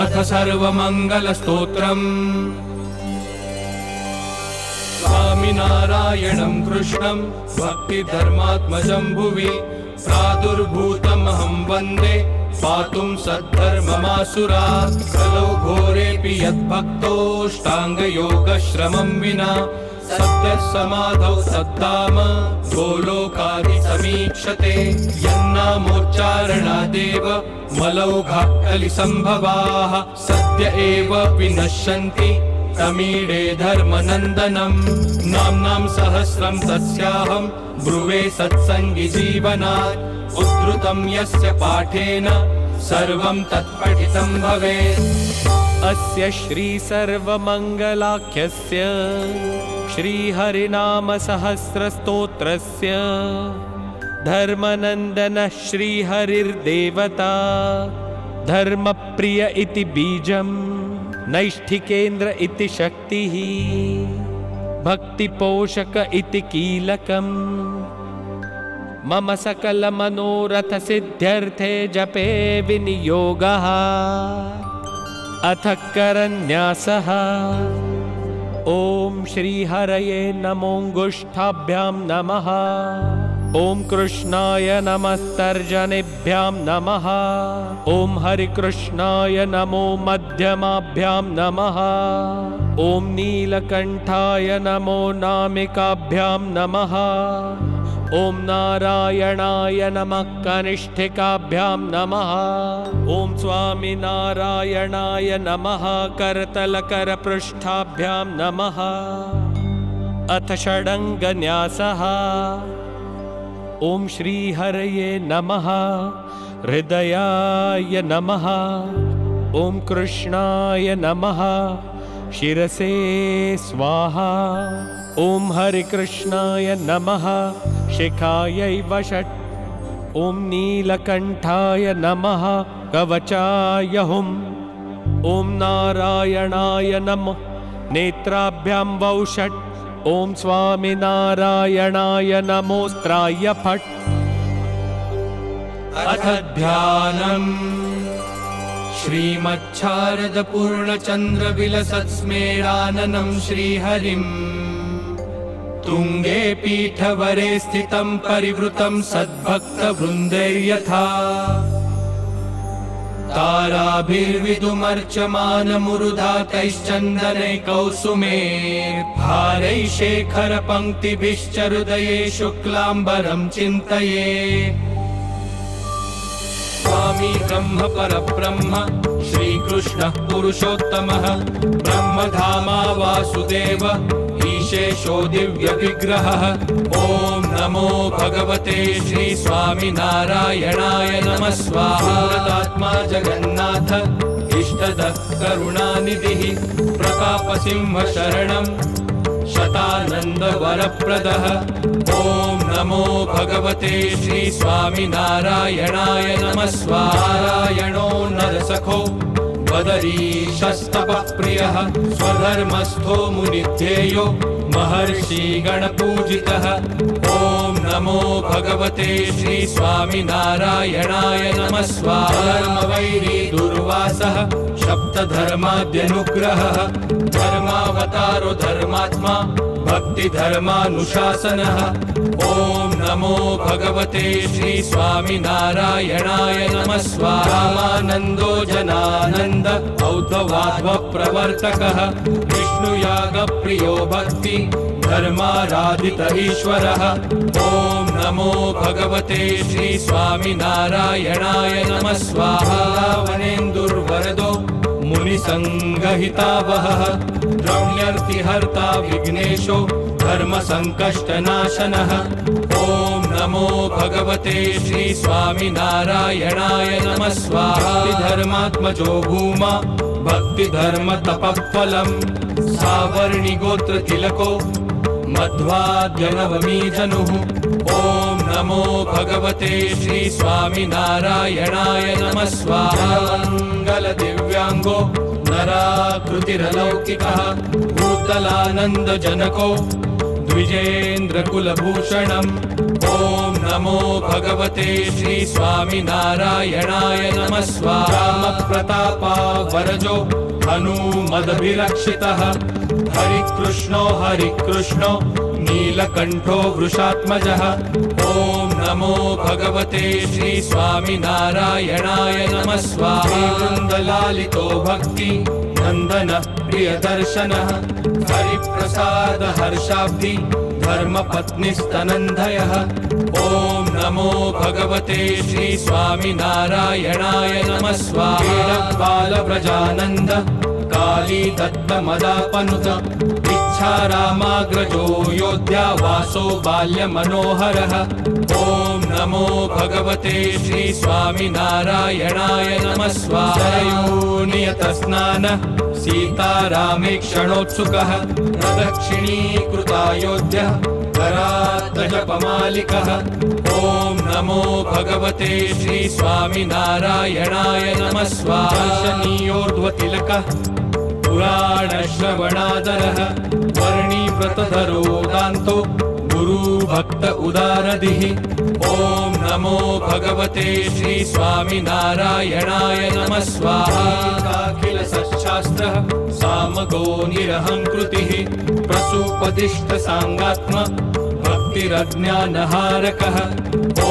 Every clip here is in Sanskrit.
अथ सर्वमङ्गलस्तोत्रम्। स्वामिनारायणं कृष्णं भक्तिधर्मात्मजं भुवि प्रादुर्भूतमहं वन्दे पातुं सद्धर्ममासुरात्। कलौ घोरेऽपि यद्भक्तोऽष्टाङ्गयोगश्रमं विना सद्यः समाधौ सद्धाम गोलोकादिसमीक्षते। यन्नामोच्चारणादेव मलौघाः कलिसम्भवाः सद्य एव विनश्यन्ति तमीडे धर्मनन्दनम्। नाम्नां सहस्रं तस्याहं ब्रुवे सत्सङ्गि जीवनात्। उद्धृतं यस्य पाठेन सर्वं तत्पठितं भवेत्। अस्य श्री सर्वमङ्गलाख्यस्य श्रीहरिनाम सहस्रस्तोत्रस्य धर्मनन्दनः श्रीहरिर्देवता धर्मप्रिय इति बीजं नैष्ठिकेन्द्र इति शक्तिः भक्तिपोषक इति कीलकम्। मम सकलमनोरथसिद्ध्यर्थे जपे विनियोगः अथ करन्यासः। ॐ श्रीहरये नमोऽङ्गुष्ठाभ्यां नमः। ॐ कृष्णाय नमस्तर्जनेभ्यां नमः। ॐ हरिकृष्णाय नमो मध्यमाभ्यां नमः। ॐ नीलकण्ठाय नमो नामिकाभ्यां नमः। ॐ नारायणाय नमः कनिष्ठिकाभ्यां नमः। ॐ स्वामिनारायणाय नमः करतलकरपृष्ठाभ्यां नमः। अथ षडङ्गन्यासः। ॐ श्रीहरये नमः हृदयाय नमः। ॐ कृष्णाय नमः शिरसे स्वाहा। ॐ हरिकृष्णाय नमः शिखायै वषट्। ॐ नीलकण्ठाय नमः कवचाय हुम्। ॐ नारायणाय नमः नेत्राभ्यां वौषट्। ॐ स्वामिनारायणाय नमोऽस्त्राय फट्। अथ ध्यानम्। श्रीमच्छारदपूर्णचन्द्रविलसत्स्मेराननं श्रीहरिम् तुङ्गे पीठवरे स्थितं परिवृतं सद्भक्तवृन्दैर्यथा ताराभिर्विदुमर्चमानमुरुधातैश्चन्दनैकौसुमेर्भारैः शेखरपङ्क्तिभिश्च हृदये शुक्लाम्बरं चिन्तये। स्वामी ब्रह्म परब्रह्म श्रीकृष्णः पुरुषोत्तमः ब्रह्मधामा वासुदेव ईशेषो दिव्यविग्रहः। ॐ नमो भगवते श्री स्वामिनारायणाय नमः स्वाहा। आत्मा जगन्नाथ इष्टदः करुणानिधिः प्रतापसिंह शरणं शतानन्दवरप्रदः। ॐ नमो भगवते श्री स्वामिनारायणाय नमः स्वाहा। नारायणो नरसखो बदरीशस्तपःप्रियः स्वधर्मस्थो मुनिध्येयो महर्षि गणपूजितः। ॐ नमो भगवते श्री स्वामिनारायणाय नमः स्वाहा। धर्मवैरी दुर्वासः सप्तधर्माद्यनुग्रहः धर्मावतारो धर्मात्मा भक्तिधर्मानुशासनः। ॐ नमो भगवते श्री स्वामिनारायणाय नमः स्वाहा। रामानन्दो जनानन्द औद्धवाध्वप्रवर्तकः विष्णुयागप्रियो भक्ति धर्माराधित ईश्वरः। ॐ नमो भगवते श्री स्वामिनारायणाय नमः स्वाहा। वनेन्दुर्वरदो मुनिसङ्गहितावहः द्रव्यर्तिहर्ता विघ्नेशो धर्मसङ्कष्टनाशनः। ॐ नमो भगवते श्री स्वामिनारायणाय नमः स्वाहा। धर्मात्मजो भूमा भक्तिधर्मतपःफलम् सावर्णिगोत्रतिलको मध्वाद्यनवमी जनुः। ॐ नमो भगवते श्री स्वामिनारायणाय नमः स्वाहा। मङ्गलदिव्याङ्गो नराकृतिरलौकिकः भूतलानन्दजनको द्विजेन्द्रकुलभूषणम्। ॐ नमो भगवते श्री स्वामिनारायणाय नमः स्वाहा। प्रतापावरजो हनूमदभिरक्षितः हरिकृष्णो नीलकण्ठो वृषात्मजः। ॐ नमो भगवते श्री स्वामिनारायणाय नमः स्वाहा। वृन्दलालितो भक्ति नन्दनः प्रियदर्शनः हरिप्रसाद हर्षाब्धि धर्मपत्नीस्तनन्दयः। ॐ नमो भगवते श्री स्वामिनारायणाय नमः स्वाहा। बालव्रजानन्द काली दत्तमदापनुत इच्छारामाग्रजो योध्यावासो बाल्यमनोहरः। ॐ नमो भगवते श्री स्वामिनारायणाय नमः स्वाहा। नियतस्नानः सीतारामेक्षणोत्सुकः प्रदक्षिणीकृतायोध्या करात्तजपमालिकः। ॐ नमो भगवते श्री स्वामिनारायणाय नमः स्वाहा। शनीयोर्ध्वतिलकः पुराणश्रवणादरः वर्णीव्रतधरो दान्तो गुरुभक्त उदारदिः। ॐ नमो भगवते श्री स्वामिनारायणाय नमः स्वाहा। अखिल सच्छास्त्रः सामगो निरहङ्कृतिः प्रसूपदिष्ट सांगात्म भक्तिरज्ञानहारकः। ॐ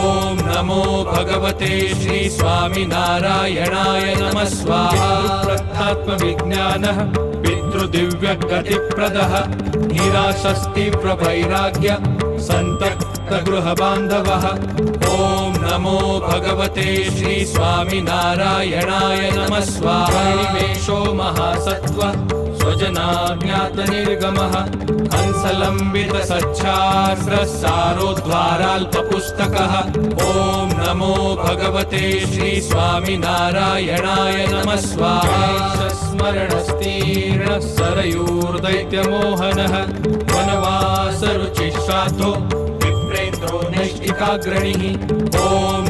नमो भगवते श्री स्वामिनारायणाय नमः स्वाहा। प्रत्यात्मविज्ञानः पितृदिव्यगतिप्रदः निराशस्तीव्रवैराग्य सन्तप्तगृहबान्धवः। ॐ नमो भगवते श्री स्वामिनारायणाय नमः स्वाहा। निमेषो महासत्त्व स्वजनाज्ञातनिर्गमः हंसलम्बितसच्छास्त्रसारोद्वाराल्पपुस्तकः। ॐ नमो भगवते श्री स्वामिनारायणाय नमः स्वाहा। स्मरणस्तीर्णः सरयूर्दैत्यमोहनः वनवासरुचिश्राद्धो विप्रेन्द्रो नैष्टिकाग्रणिः। ॐ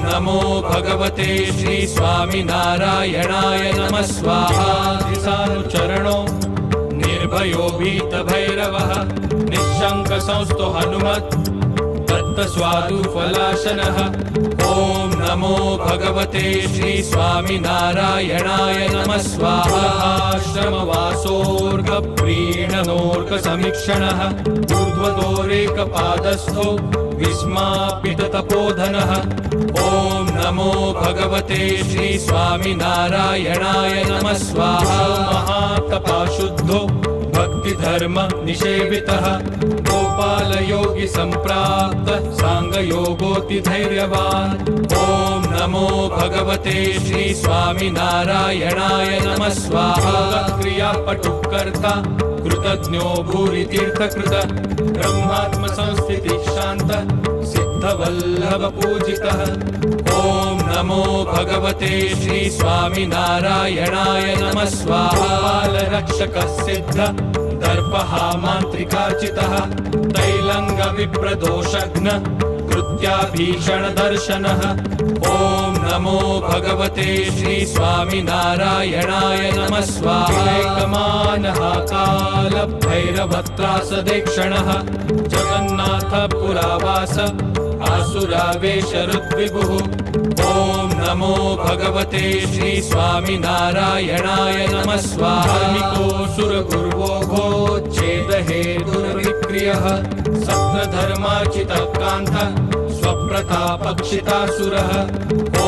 नमो भगवते श्री स्वामिनारायणाय नमः स्वाहा। दिशानुचरणो निर्भयो भीतभैरवः निःशङ्क संस्तो हनुमत् दत्तस्वादुफलाशनः। ॐ नमो भगवते श्री स्वामिनारायणाय नमः स्वाहा। आश्रमवासोर्गप्रीणनोर्गसमीक्षणः ऊर्ध्वदोरेकपादस्थो विस्मापिततपोधनः। ॐ नमो भगवते श्री स्वामिनारायणाय नमः स्वाहा। महातपाशुद्धो भक्तिधर्म निषेवितः गोपालयोगी सम्प्राप्त सांगयोगोतिधैर्यवान्। ॐ नमो भगवते श्री स्वामिनारायणाय नमः स्वाहा। क्रियापटुकर्ता कृतज्ञो भूरितीर्थकृत ब्रह्मात्म संस्थितिः शान्त सिद्धवल्लभ पूजितः। ॐ नमो भगवते श्री स्वामिनारायणाय नमः स्वाहा। बालरक्षकः सिद्ध दर्पहामान्त्रिकार्चितः तैलङ्ग विप्रदोषघ्न कृत्याभीषणदर्शनः। ॐ नमो भगवते श्री स्वामिनारायणाय नमः स्वाहा। एकमानहाकालभैरवत्रासदेक्षणः जगन्नाथपुरावास आसुरावेशरुद्विभुः। ॐ नमो भगवते श्री स्वामिनारायणाय नमः स्वाहा। सुरगुर्वोघोच्छेदहेतुर्विक्रियः सप्तधर्मार्चितकान्त स्वप्रतापक्षितासुरः। ॐ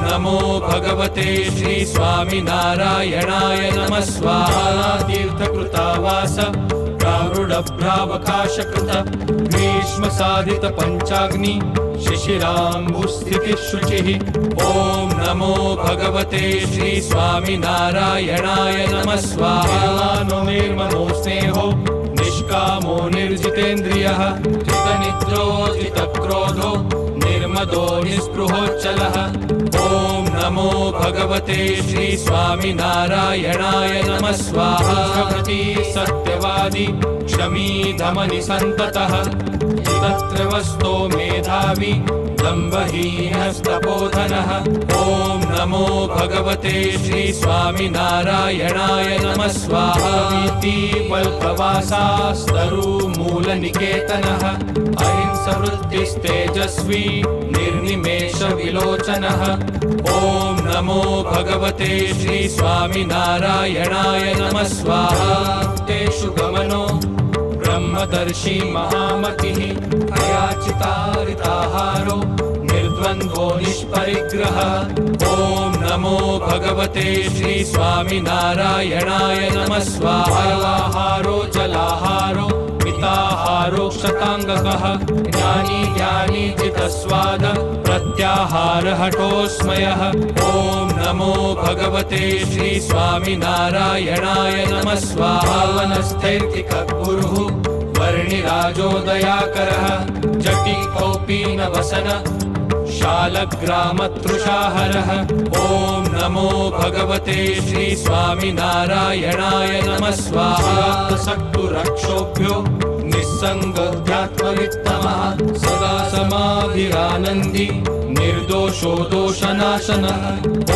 नमो भगवते श्री स्वामिनारायणाय नमः स्वाहा। तीर्थकृतावास प्रारूढभ्रावकाशकृत ग्रीष्मसाधित पञ्चाग्नि शिशिराम्बुस्थितिः शुचिः। ॐ नमो भगवते श्री स्वामिनारायणाय नमः स्वाहा। निर्मनो स्नेहो निष्कामो निर्जितेन्द्रियः जितनिद्रो जितक्रोधो निर्मदो निःस्पृहोच्चलः। ॐ नमो भगवते श्री स्वामिनारायणाय नमः स्वाहा। सत्यवादी क्षमी धमनि सन्ततः जितत्रवस्तो मेधावी दम्भहीनस्तपोधनः। ॐ नमो भगवते श्री स्वामिनारायणाय नमः स्वाहा। वीतिपल्पवासास्तरुमूलनिकेतनः अहिंसवृत्तिस्तेजस्वी निर्निमेषविलोचनः। ॐ नमो भगवते श्री स्वामिनारायणाय नमः स्वाहा। तेषु गमनो ब्रह्मदर्शी महामतिः अयाचितारिताहारो निर्द्वन्द्वो निष्परिग्रहः। ॐ नमो भगवते श्री स्वामिनारायणाय नमः स्वाहा। जलाहारो जलाहारो मिताहारो शताङ्गकः ज्ञानी ज्ञानी जितस्वाद प्रत्याहार हठोस्मयः। ॐ नमो भगवते श्री स्वामिनारायणाय नमः स्वाहा। वनस्थैर्थिक गुरुः वर्णिराजोदयाकरः जटि कौपीनवसन शालग्रामतृषाहरः। ॐ नमो भगवते श्री स्वामिनारायणाय नमः स्वाहा। सक्तुरक्षोभ्यो निस्सङ्गध्यात्मवित्तमः सदा समाधिरानन्दी निर्दोषो दोषनाशनः।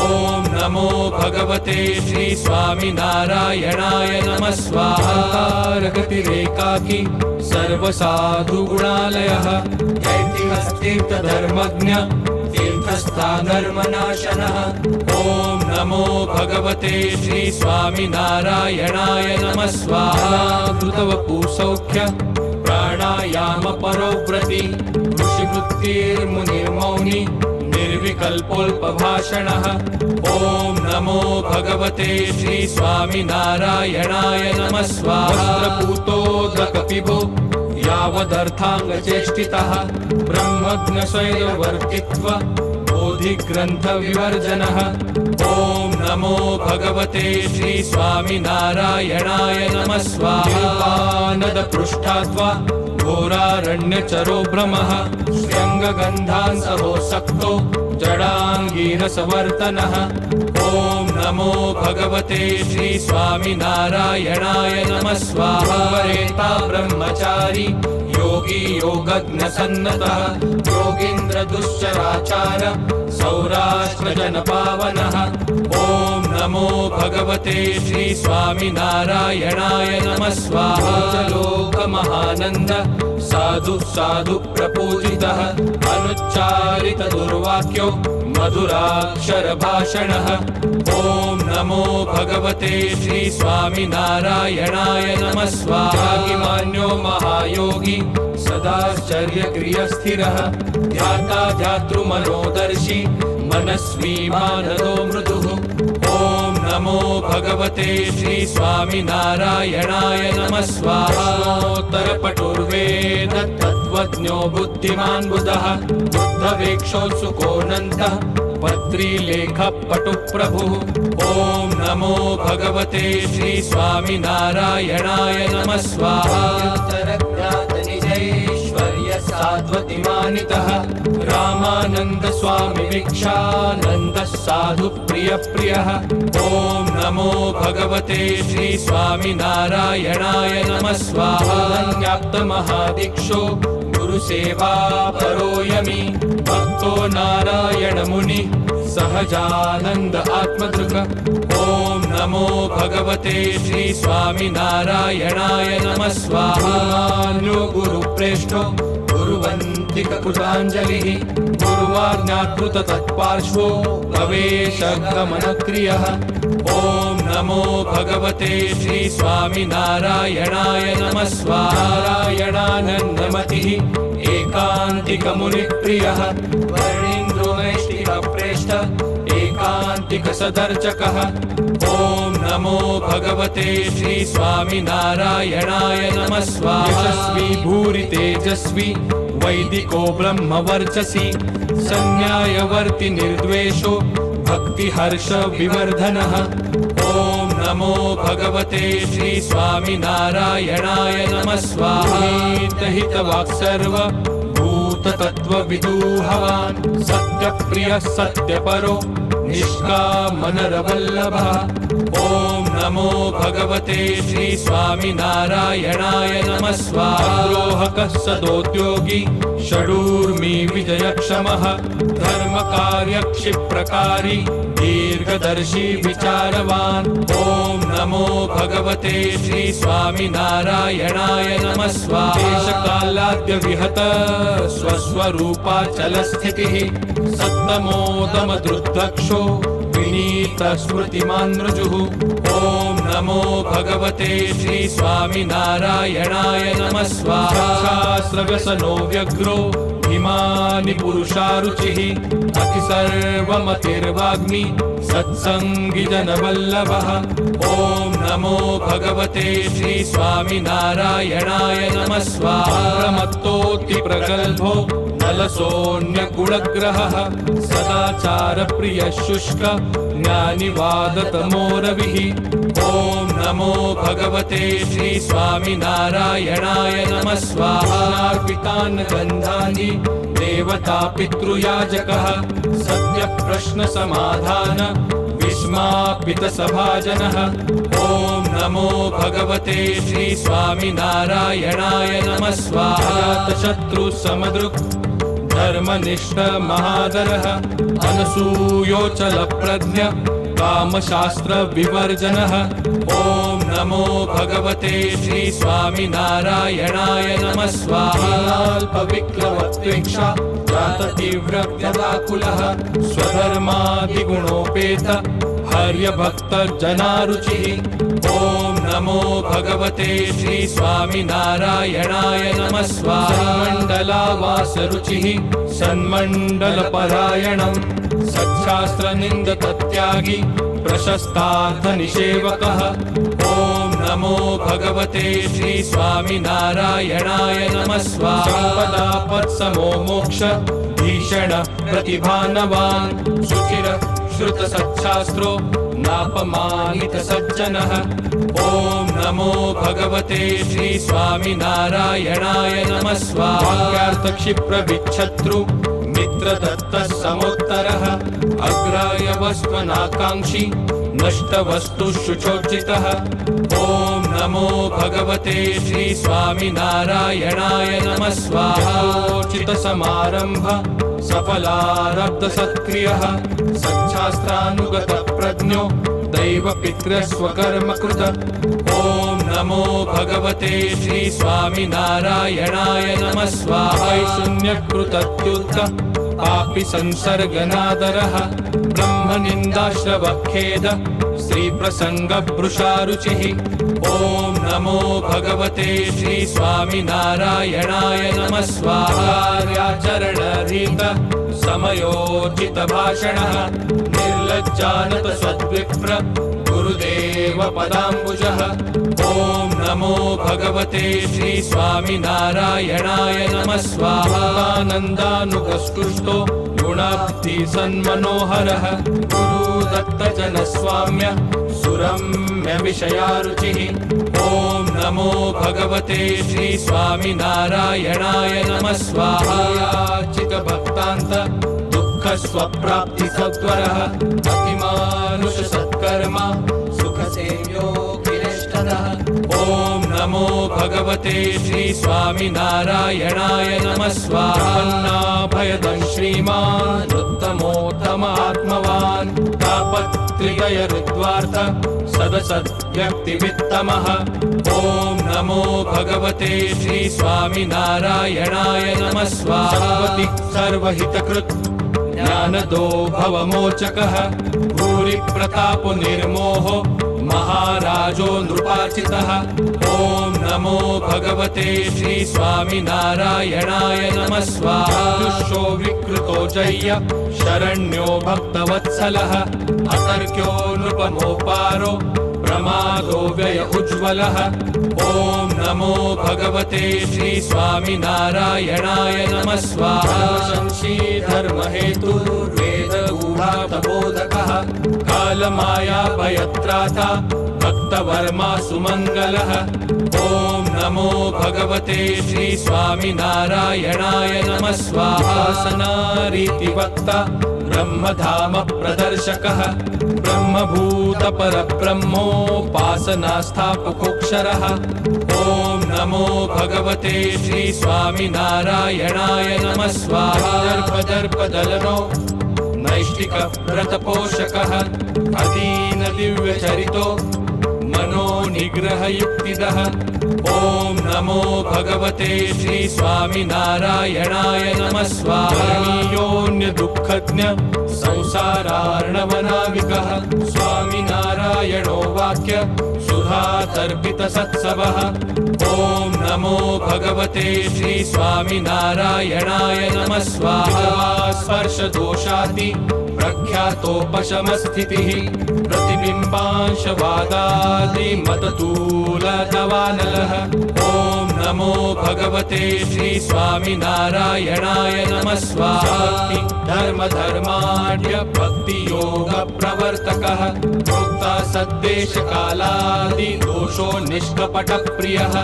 ॐ नमो भगवते श्री स्वामिनारायणाय नमः स्वाहा। गतिरेकाकी सर्वसाधुगुणालयः ऐतिहस्तीर्थधर्मज्ञ तीर्थस्थाधर्मनाशनः। ॐ नमो भगवते श्री स्वामिनारायणाय नमः स्वाहा। कृतवपुसौख्य प्राणायाम परोव्रति ऋषिवृत्तिर्मुनिर्मौनि निर्विकल्पोल्पभाषणः। ॐ नमो भगवते श्री स्वामिनारायणाय नमः स्वाहा। वस्त्रपूतोदकपिबो यावदर्थाङ्गचेष्टितः ब्रह्मज्ञस्वैरवर्तित्व बोधिग्रन्थविवर्जनः। ॐ नमो भगवते श्री स्वामिनारायणाय नमः स्वाहा। नदपृष्ठाद्वा घोरारण्यचरो भ्रमः श्रृङ्गगन्धान्सहो सक्तो जडाङ्गीरसवर्तनः। ॐ नमो भगवते श्री स्वामिनारायणाय नमः स्वाहा। वरेता ब्रह्मचारी योगी योगज्ञसन्नतः योगीन्द्र दुश्चराचार सौराष्ट्रजनपावनः। ॐ नमो भगवते श्री स्वामिनारायणाय नमः स्वाहा। लोकमहानन्द साधु साधु प्रपूजितः अनुच्चारित दुर्वाक्यो मधुराक्षर भाषणः। ॐ नमो भगवते श्री स्वामिनारायणाय नमः स्वाहा। मान्यो महायोगी सदाश्चर्यक्रियस्थिरः ध्याता ध्यातृमनोदर्शी मनस्वी मानदो मृदुः। ॐ नमो भगवते श्री स्वामिनारायणाय नमः स्वाहा। उत्तरपटुर्वेद तत्त्वज्ञो बुद्धिमान् बुधः बुद्धवेक्षोत्सुकोऽनन्तः पत्रीलेखपटुप्रभुः। ॐ नमो भगवते श्री स्वामिनारायणाय नमः स्वाहा। साध्वतिमानितः रामानन्द स्वामी भिक्षानन्दः साधु प्रियप्रियः। ॐ नमो भगवते श्री स्वामिनारायणाय नमः स्वाहा। ज्ञाप्तमहादीक्षो गुरुसेवा परोयमी भक्तो नारायण मुनि सहजानन्द आत्मदृक्। ॐ नमो भगवते श्री स्वामिनारायणाय नमः स्वाहा। गुरुप्रेष्ठो गुरुवन्तिककृताञ्जलिः गुरुवाज्ञाकृत तत्पार्श्वो भवेशगमनक्रियः। ॐ नमो भगवते श्री स्वामिनारायणाय नमः स्वाहा। नारायणानन्दमतिः एकान्तिकमुनिप्रियः वर्णीन्द्रो नैष्टिकप्रेष्ठ एकान्तिकसदर्चकः। ॐ नमो भगवते श्री स्वामिनारायणाय नमः स्वाहा। यशस्वी भूरि तेजस्वी वैदिको ब्रह्मवर्चसी संन्यायवर्ति निर्द्वेषो भक्तिहर्ष विवर्धनः। ॐ नमो भगवते श्री स्वामिनारायणाय नमः स्वाहा। हितवाक्सर्व भूततत्त्वविदुः भवान् सत्यप्रियः सत्यपरो निष्कामनरवल्लभः। ॐ नमो भगवते श्री स्वामिनारायणाय नमः स्वाहा। द्रोहकः सदोद्योगी षडूर्मी विजयक्षमः। धर्मकार्यक्षिप्रकारी दीर्घदर्शी विचारवान्। ॐ नमो भगवते श्री स्वामिनारायणाय नमः स्वाहा। देशकालाद्य विहत स्वस्वरूपाचलस्थितिः। सत्तमोदमदृद्धक्षो विनीत स्मृतिमान् ऋजुः। ॐ नमो भगवते श्री स्वामिनारायणाय नमः स्वाहा। सहस्रव्यसनो व्यग्रो हिमानि पुरुषारुचिः। अतिसर्वमतिर्वाग्मी सत्संगी जनवल्लभः। ॐ नमो भगवते श्री स्वामिनारायणाय नमः स्वाहा। प्रमत्तोऽति प्रगल्भो नलसोऽन्यगुणग्रहः। सदाचारप्रियः शुष्क ज्ञानिवादतमोरविः। ॐ नमो भगवते श्री स्वामिनारायणाय नमः स्वाहा। अर्पितान् गन्धानि देवता पितृयाजकः। सत्यप्रश्नसमाधान विस्मापितसभाजनः। ॐ नमो भगवते श्री स्वामिनारायणाय नमः स्वाहा। अजातशत्रुसमदृक् धर्मनिष्ठ महादरः। अनसूयोचलप्रज्ञ कामशास्त्र विवर्जनः। ॐ नमो भगवते श्री स्वामिनारायणाय नमः स्वाहा। अल्पविक्लवत्वेक्षा जाततीव्रव्यदाकुलः। स्वधर्मादिगुणोपेत हर्यभक्तजनारुचिः। ॐ नमो भगवते श्री स्वामिनारायणाय नमः स्वाहा। मण्डलावासरुचिः सन्मण्डलपरायणम्। सच्छास्त्रनिन्दतत्यागी प्रशस्तार्थनिषेवकः। ॐ नमो भगवते श्री स्वामिनारायणाय नमः स्वाहा। सम्पदापत्समो मोक्ष भीषण प्रतिभानवान्। सुचिर श्रुतसच्छास्त्रो नापमानितसज्जनः। ॐ नमो भगवते श्री स्वामिनारायणाय नमः स्वाहा। वाक्यार्थक्षिप्रविच्छत्रु मित्रदत्तः समोत्तरः। अग्राय वस्त्वनाकाङ्क्षी नष्टवस्तुषुचोचितः। ॐ नमो भगवते श्री स्वामिनारायणाय नमः स्वाहा। उचितसमारम्भ सफलारब्धसत्क्रियः। सच्छास्त्रानुगतप्रज्ञो दैवपितृस्वकर्मकृत। ॐ नमो भगवते श्री स्वामिनारायणाय नमः स्वाहा। शून्यकृतत्युत पापि संसर्गनादरः। ब्रह्मनिन्दाश्रवखेद श्रीप्रसङ्गभृशारुचिः। ॐ नमो भगवते श्री स्वामिनारायणाय नमः स्वाहा। कार्याचरणरीत समयोचितभाषणः। निर्लज्जानत सद्विप्र गुरुदेव पदाम्बुजः। ॐ नमो भगवते श्री स्वामिनारायणाय नमः स्वाहा। आनन्दानुगस्तुष्टो गुणाब्धि सन्मनोहरः। गुरुदत्तजनस्वाम्य सुरम्य विषयारुचिः। ॐ नमो भगवते श्री स्वामिनारायणाय नमः स्वाहा। याचितभक्तान्त दुःखस्वप्राप्ति सत्वरः। अतिमानुष सत्कर्म सुखसेव्योऽखिलेष्टदः। ॐ नमो भगवते श्री स्वामिनारायणाय नमः स्वाहा। अन्नाभयदं श्रीमान् उत्तमोत्तमात्मवान्। तापत्रिदयरुद्वार्थ सदसद्व्यक्तिवित्तमः। ॐ नमो भगवते श्री स्वामिनारायणाय नमः स्वाहा। सर्वहितकृत् ज्ञानदो भवमोचकः। भूरिप्रतापो निर्मोहो महाराजो नृपार्चितः। ॐ नमो भगवते श्री स्वामिनारायणाय नमः स्वाहा। दुष्टो विकृतो जय्य शरण्यो भक्तवत्सलः। अतर्क्यो नृपमोपारो प्रमादो व्यय उज्ज्वलः। ॐ नमो भगवते श्री स्वामिनारायणाय नमः स्वाहा। शंशी धर्महेतुर्वेदगूढार्थबोधकः। कालमायाभयत्राता भक्तवर्मा सुमङ्गलः। ॐ नमो भगवते श्री स्वामिनारायणाय नमः स्वाहा। सनारीतिवक्ता ब्रह्मधाम प्रदर्शकः ब्रह्मभूत परब्रह्मोपासनास्थापकोऽक्षरः। ॐ नमो भगवते श्री स्वामिनारायणाय नमः स्वाहा। दर्पदर्पदलनो नैष्टिक व्रतपोषकः अदीन दिव्यचरितो मनो निग्रहयुक्तिदः। ॐ नमो भगवते श्री स्वामिनारायणाय नमः स्वाहा। योऽन्य दुःखज्ञ संसारार्णवनाविकः स्वामिनारायणो वाक्य सुधातर्पित सत्सवः। ॐ नमो भगवते श्री स्वामिनारायणाय नमः स्वाहा। स्पर्श दोषादि प्रख्यातोपशमस्थितिः प्रतिबिम्बांशवादादि मततूलदवानलः। ॐ नमो भगवते श्री स्वामिनारायणाय नमः स्वाहा। धर्मधर्माढ्य भक्ति योग प्रवर्तकः प्रोक्ता सद्देश कालादि दोषो निष्कपट प्रियः। ॐ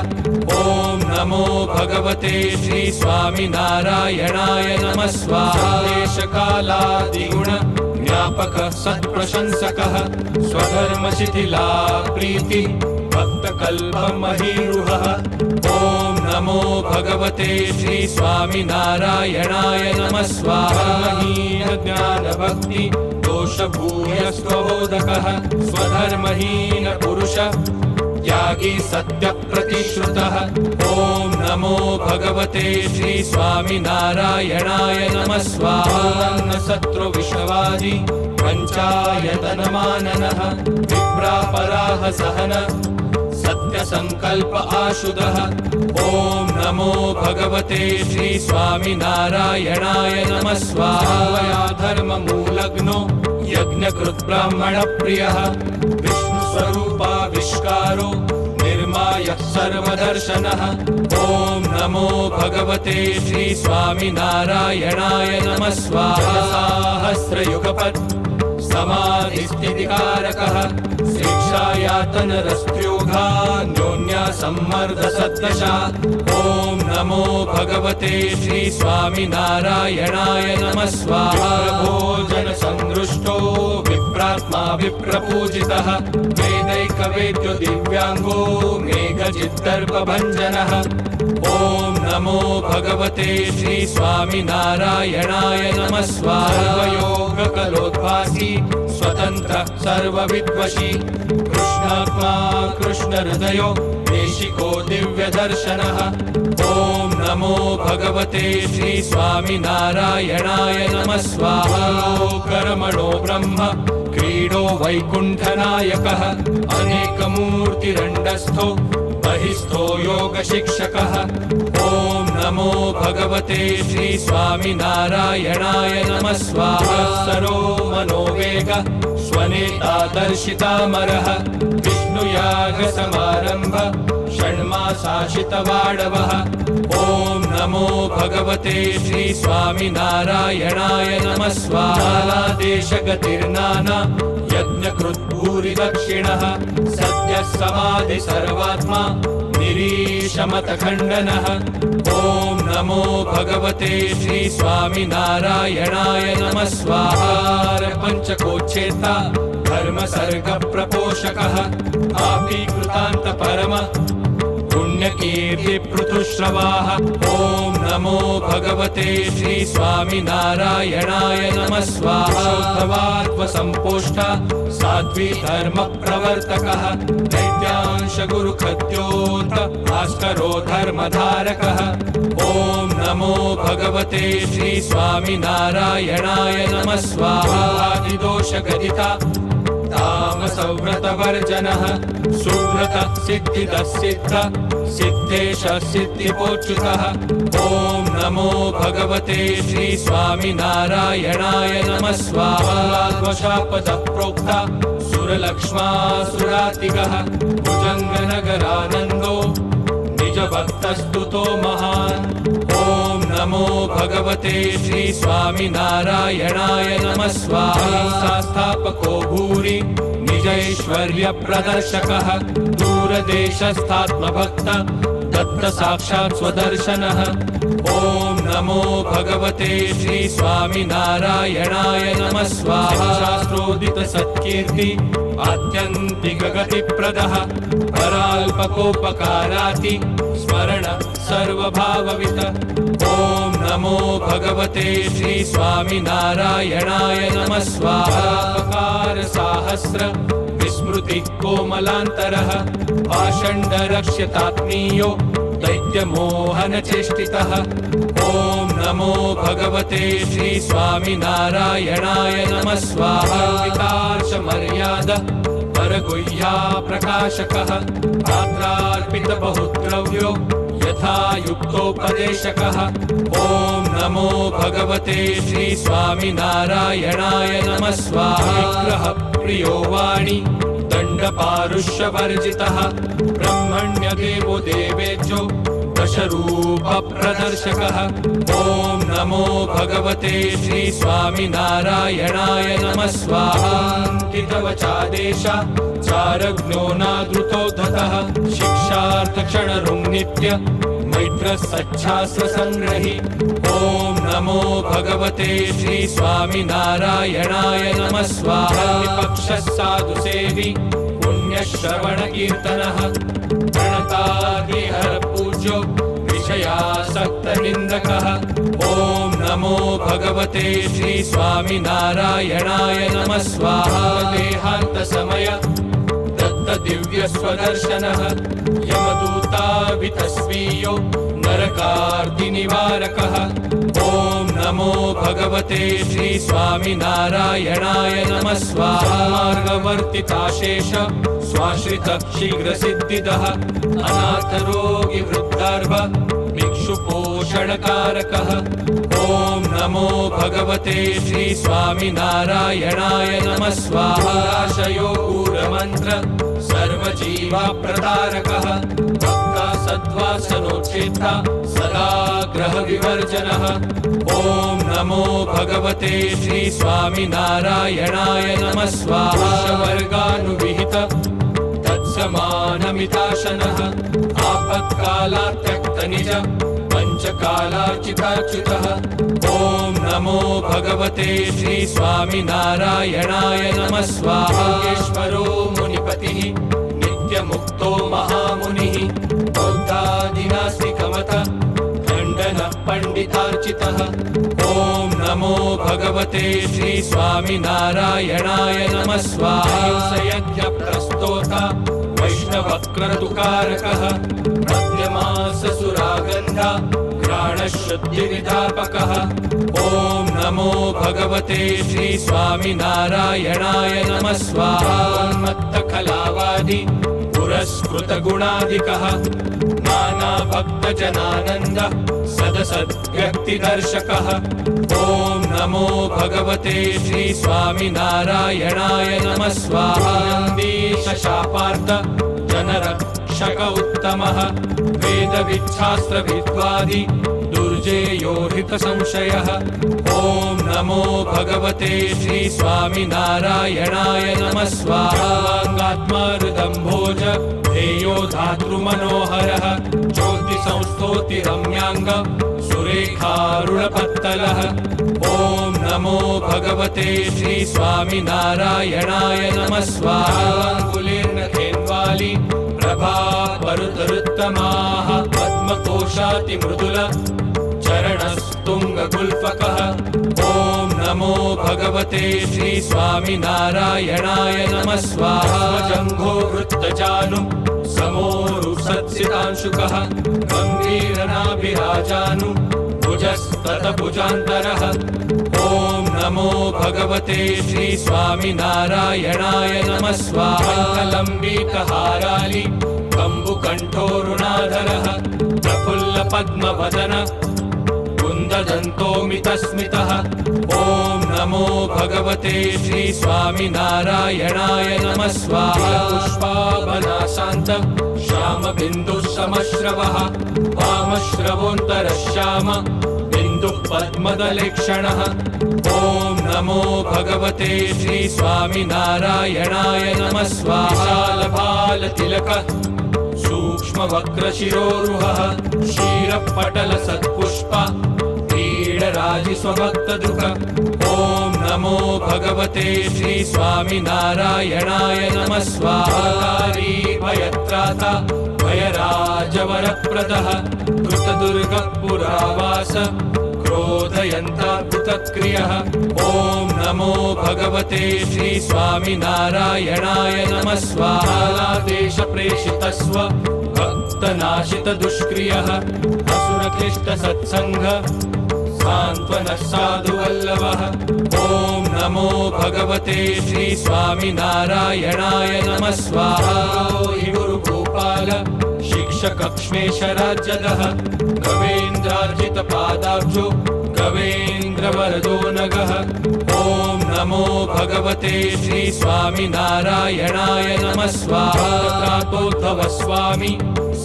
नमो भगवते श्री स्वामिनारायणाय नमः स्वाहा। देश कालादि गुण ज्ञापक सत्प्रशंसकः स्वधर्म शिथिला प्रीति भक्तकल्पमहीरुहः। ॐ नमो भगवते श्री स्वामिनारायणाय नमः स्वाहा। हीन ज्ञान भक्ति दोषभूयस्त्वबोधकः स्वधर्महीन पुरुष त्यागी सत्य प्रतिश्रुतः। ॐ नमो भगवते श्री स्वामिनारायणाय नमः स्वाहा। शत्रु विषवादी पंचायतनमाननः विप्रापराह सहन सत्य संकल्प आशुदः। ॐ नमो भगवते श्री स्वामिनारायणाय नमः स्वाहा। धर्म मूलग्नो यज्ञकृत ब्राह्मण प्रियः विष्णु स्वरूपाविष्कारो निर्माय सर्वदर्शनः। ॐ नमो भगवते श्री स्वामिनारायणाय नमः स्वाहा। सहस्रयुगपत् समाधिस्थितिकारकः शिक्षायातनरस्त्योघान्योन्या सम्मर्द सद्दशा। ॐ नमो भगवते श्री स्वामिनारायणाय नमः स्वाहा। भोजन संदृष्टो विप्रात्मा विप्रपूजितः वेदैकवेद्यो दिव्यांगो मेघजिद्दर्पभञ्जनः। ॐ नमो भगवते श्री स्वामिनारायणाय नमः स्वाहा। योगकलोद्भासी स्वतंत्र सर्वविद्वशी कृष्णात्मा कृष्ण हृदयो देशिको दिव्यदर्शनः। ॐ नमो भगवते श्री स्वामिनारायणाय नमः स्वाहा। कर्मणो ब्रह्म क्रीडो वैकुण्ठनायकः अनेकमूर्तिरण्डस्थो बहिस्थो योगशिक्षकः। ॐ नमो भगवते श्री स्वामिनारायणाय नमः स्वाहा। सरो मनोवेग स्वनेता दर्शितामरः विष्णुयाग समारंभ षण्मासाशितवाडवः। ॐ नमो भगवते श्री स्वामिनारायणाय नमः स्वाहा। देशगतिर्नाना यज्ञकृत् भूरि दक्षिणः सद्यः समाधि सर्वात्मा निरीशमतखण्डनः। ॐ नमो भगवते श्री स्वामिनारायणाय नमः स्वाहा। पंचकोच्छेता धर्म सर्ग प्रपोषकः आपीकृतान्त परम पुण्यकीर्ति पृथुश्रवाः। ॐ नमो भगवते श्री स्वामिनारायणाय नमः स्वाहा। शुद्धवात्मसम्पोष्ठ साध्वी धर्म प्रवर्तकः दैत्यांश गुरुखद्योत भास्करो धर्मधारकः। ॐ नमो भगवते श्री स्वामिनारायणाय नमः स्वाहा। आदिदोषगदिता तामसव्रतवर्जनः सुव्रत सिद्धिदसिद्ध सिद्धेश सिद्धिपोच्युतः। ॐ नमो भगवते श्री स्वामिनारायणाय नमः स्वाहा। वशापदः प्रोक्ता सुरलक्ष्मासुरातिगः भुजङ्गनगरानन्दो निज निजभक्तस्तुतो महान्। ॐ नमो भगवते श्री स्वामिनारायणाय नमः स्वाहा। स्थापको भूरि निजैश्वर्य प्रदर्शकः दूरदेशस्थात्मभक्त दत्त साक्षात् स्वदर्शनः। ॐ नमो भगवते श्री स्वामिनारायणाय नमः स्वाहा। शास्त्रोदित सत्कीर्ति आत्यन्तिक गतिप्रदः पराल्पकोपकाराति स्मरण सर्वभाववित। ॐ नमो भगवते श्री स्वामिनारायणाय नमः स्वाहा। अपकार साहस्र विस्मृति कोमलान्तरः पाषण्ड रक्ष्यतात्मीयो दैत्यमोहन चेष्टितः। ॐ नमो भगवते श्री स्वामिनारायणाय नमः स्वाहा। वितार्ष मर्याद परगुह्या प्रकाशकः पात्रार्पित बहुद्रव्यो यथा युक्तोपदेशकः। ॐ नमो भगवते श्री स्वामिनारायणाय नमः स्वाहा। विग्रह प्रियो वाणी दण्डपारुष्यवर्जितः ब्रह्मण्य देवो देवेज्यो दशरूप प्रदर्शकः। ॐ नमो भगवते श्री स्वामिनारायणाय नमः स्वाहा। कितवचादेश चारज्ञो नादृतोद्धतः शिक्षार्थ क्षणरुङ् नित्य मैत्र सच्छास्त्र संग्रही। ॐ नमो भगवते श्री स्वामिनारायणाय नमः स्वाहा। विपक्षः साधु सेवी पुण्यश्रवण कीर्तनः प्रणतादिहर पूज्यो विषयासक्त निन्दकः। ॐ नमो भगवते श्री स्वामिनारायणाय नमः स्वाहा। देहान्त समय दत्त दिव्य स्वदर्शनः यमदूतावितस्वीयो नरकार्ति निवारकः। ॐ नमो भगवते श्री स्वामिनारायणाय नमः स्वाहा। मार्गवर्तिताशेष स्वाश्रित शीघ्र सिद्धिदः अनाथ रोगी वृद्धार्भ भिक्षु पोषणकारकः। ॐ नमो भगवते श्री स्वामिनारायणाय नमः स्वाहा। आशयो गूढमन्त्र सर्वजीवा प्रतारकः भक्ता सद्वासनोच्छेदा सदा ग्रह विवर्जनः। ॐ नमो भगवते श्री स्वामिनारायणाय नमः स्वाहा। वर्गानुविहित तत्समानमिताशनः आपत्कालात् त्यक्त निज पंचकालार्चिताच्युतः। ॐ नमो भगवते श्री स्वामिनारायणाय नमः स्वाहा। योगेश्वरो मुनिपतिः नित्यमुक्तो महामुनिः बौद्धादिनास्तिकमत खण्डन पंडितार्चितः। ॐ नमो भगवते श्री स्वामिनारायणाय नमः स्वाहा। संयज्ञ प्रस्तोता वैष्णवक्रतुकारकः मध्यमास सुरागन्धा घ्राणशुद्धिविधापकः। ॐ नमो भगवते श्री स्वामिनारायणाय नमः स्वाहा। उन्मत्तखलावादि पुरस्कृत गुणाधिकः नाना भक्तजनानन्द सदसद्व्यक्तिदर्शकः। ॐ नमो भगवते श्री स्वामिनारायणाय नमः स्वाहा। नन्दीश शापार्थ जनरक्षक उत्तमः वेदविच्छास्त्र विद्वादि दुर्जेयो हृत संशयः। ॐ नमो भगवते श्री स्वामिनारायणाय नमः स्वाहा। वाङ्गात्मारुदम्भोज ध्येयो धातृमनोहरः ज्योति संस्तोति रम्याङ्ग सुरेखारुणपत्तलः। ॐ नमो भगवते श्री स्वामिनारायणाय नमः स्वाहा। अङ्गुलीर्नखेन्वाली प्रभा परुतरुत्तमाः पद्मकोशाति मृदुल चरणस्तुङ्गगुल्फकः। ॐ नमो भगवते श्री स्वामिनारायणाय नमः स्वाहा। जङ्घो वृत्तजानु समोरु सत्सितांशुकः गम्भीरनाभिराजानु भुजस्ततभुजान्तरः। ॐ नमो भगवते श्री स्वामिनारायणाय नमः स्वाहा। लम्बितहारालि कम्बुकण्ठोरुणाधरः प्रफुल्ल पद्मवदन कुन्ददन्तोमितस्मितः। ॐ नमो भगवते श्री स्वामिनारायणाय नमः स्वाहा। पुष्पाभनाशान्त श्यामबिन्दुः समश्रवः वामश्रवोऽन्तरश्याम बिन्दुः पद्मदलेक्षणः ॐ नमो भगवते श्री स्वामिनारायणाय नमः स्वाहा विशालभालतिलकः सूक्ष्मवक्रशिरोरुहः क्षीरपटलसत्पुष्प क्रीडराजिस्वभक्तदुःख ॐ नमो भगवते श्री स्वामिनारायणाय नमः स्वाहा भयत्राता भयराजवरप्रदः कृतदुर्गपुरावास क्रोधयन्ताद्भुतक्रियः ॐ नमो भगवते श्री स्वामिनारायणाय नमः स्वाहा देशप्रेषितस्व भक्तनाशितदुष्क्रियः असुरक्लिष्टसत्सङ्ग सान्त्वनः साधुवल्लभः ॐ नमो भगवते श्री स्वामिनारायणाय नमः स्वाहा गुरुगोपाल शिक्षकक्ष्मेशराज्यदः गवेन्द्रार्जितपादाब्जो गवेन्द्रवरदो नगः ॐ नमो भगवते श्री स्वामिनारायणाय नमः स्वाहा स्वामी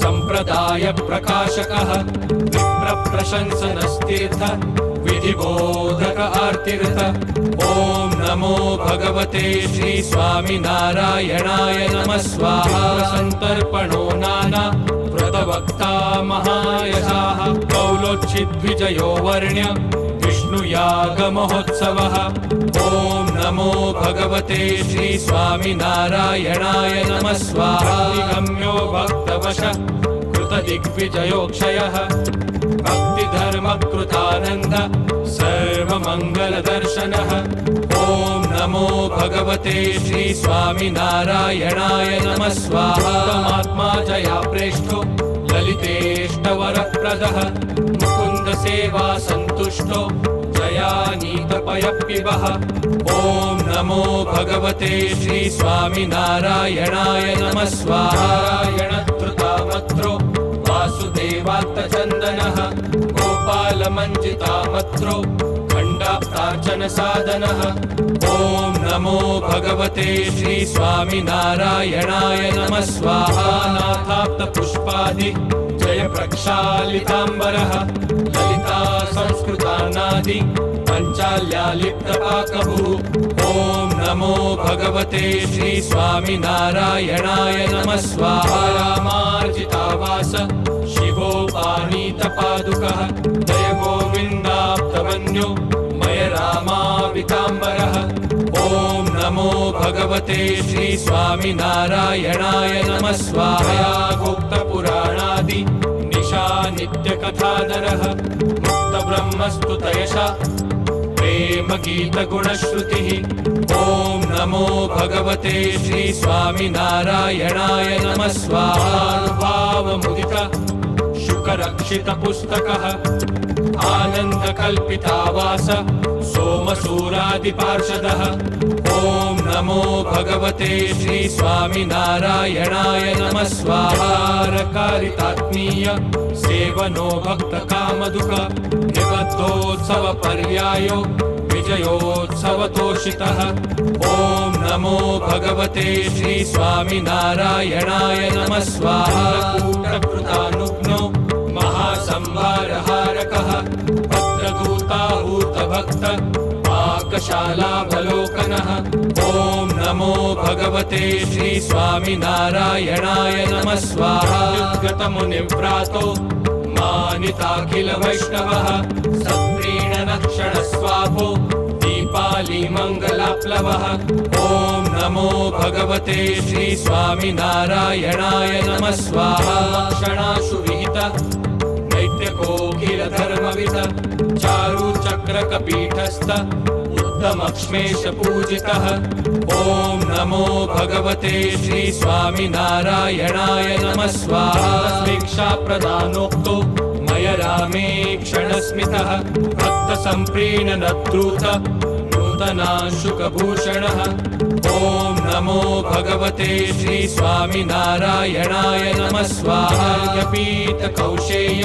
संप्रदाय प्रकाशकः विप्रशंसनस्तीर्थ विधिबोधक आर्तीर्थ ॐ नमो भगवते श्री स्वामिनारायणाय नमः स्वाहा सन्तर्पणो नाना व्रतवक्ता महायशाः कौलोच्छिद्विजयो वर्ण्य विष्णुयागमहोत्सवः ॐ नमो भगवते श्री स्वामिनारायणाय नमः स्वाहा गम्यो भक्तवश कृतदिग्विजयोक्षयः भक्तिधर्मकृतानन्द सर्वमङ्गलदर्शनः ॐ नमो भगवते श्री स्वामिनारायणाय नमः स्वाहा आत्मा जया प्रेष्ठो ललितेष्टवरप्रदः मुकुन्द सेवा सन्तुष्टो जयानीतपयपिबः ॐ नमो भगवते श्री स्वामिनारायणाय नमः स्वाहा नारायणधृतामत्रो वासुदेवात्तचन्दनः गोपालमञ्जितामत्रो खण्डाप्तार्चन साधनः ॐ नमो भगवते श्री स्वामिनारायणाय नमः स्वाहा नाथाप्तपुष्पादि जय प्रक्षालिताम्बरः ललिता संस्कृतानादि पञ्चाल्यालिप्तपाकभुः ॐ नमो भगवते श्री स्वामिनारायणाय नमः स्वाहा रामार्जितावास शिवोपानीतपादुकः जय गोविन्दाप्तमन्यो मय रामाविताम्बरः ॐ नमो भगवते श्री स्वामिनारायणाय नमः स्वाहा भोक्तपुराणादि निशा नित्यकथाधरः मुक्तब्रह्मस्तुतयशा प्रेमगीतगुणश्रुतिः ॐ नमो भगवते श्री स्वामिनारायणाय नमः स्वाहा भावमुदित शुकरक्षितपुस्तकः आनन्दकल्पितावास सोमसूरादिपार्षदः ॐ नमो भगवते श्री स्वामिनारायणाय नमः स्वाहा कारितात्मीय सेवनो भक्तकामदुःख निबद्धोत्सवपर्यायो विजयोत्सवतोषितः ॐ नमो भगवते श्री स्वामिनारायणाय नमः स्वाहा कूटकृतानुग्नो महासंहारहारकः भद्रदूताहूतभक्त पाकशालावलोकनः ॐ नमो भगवते श्री स्वामिनारायणाय नमः स्वाहा गतमुनिव्रातो मानिताखिल वैष्णवः सत्प्रीणनक्षणस्वापो दीपाली मङ्गलाप्लवः ॐ नमो भगवते श्री स्वामिनारायणाय नमः स्वाहा क्षणाशु विहित नैत्यकोकिलधर्मविद चारुचक्रकपीठस्थ उत्तमक्ष्मेशपूजितः ॐ नमो भगवते श्री स्वामिनारायणाय नमः स्वाहा शिक्षाप्रदानोक्तो मय रामे क्षणस्मितः भक्तसम्प्रीणनद्रूत नूतनाशुकभूषणः ॐ नमो भगवते श्री स्वामिनारायणाय नमः स्वाहा यपीतकौशेय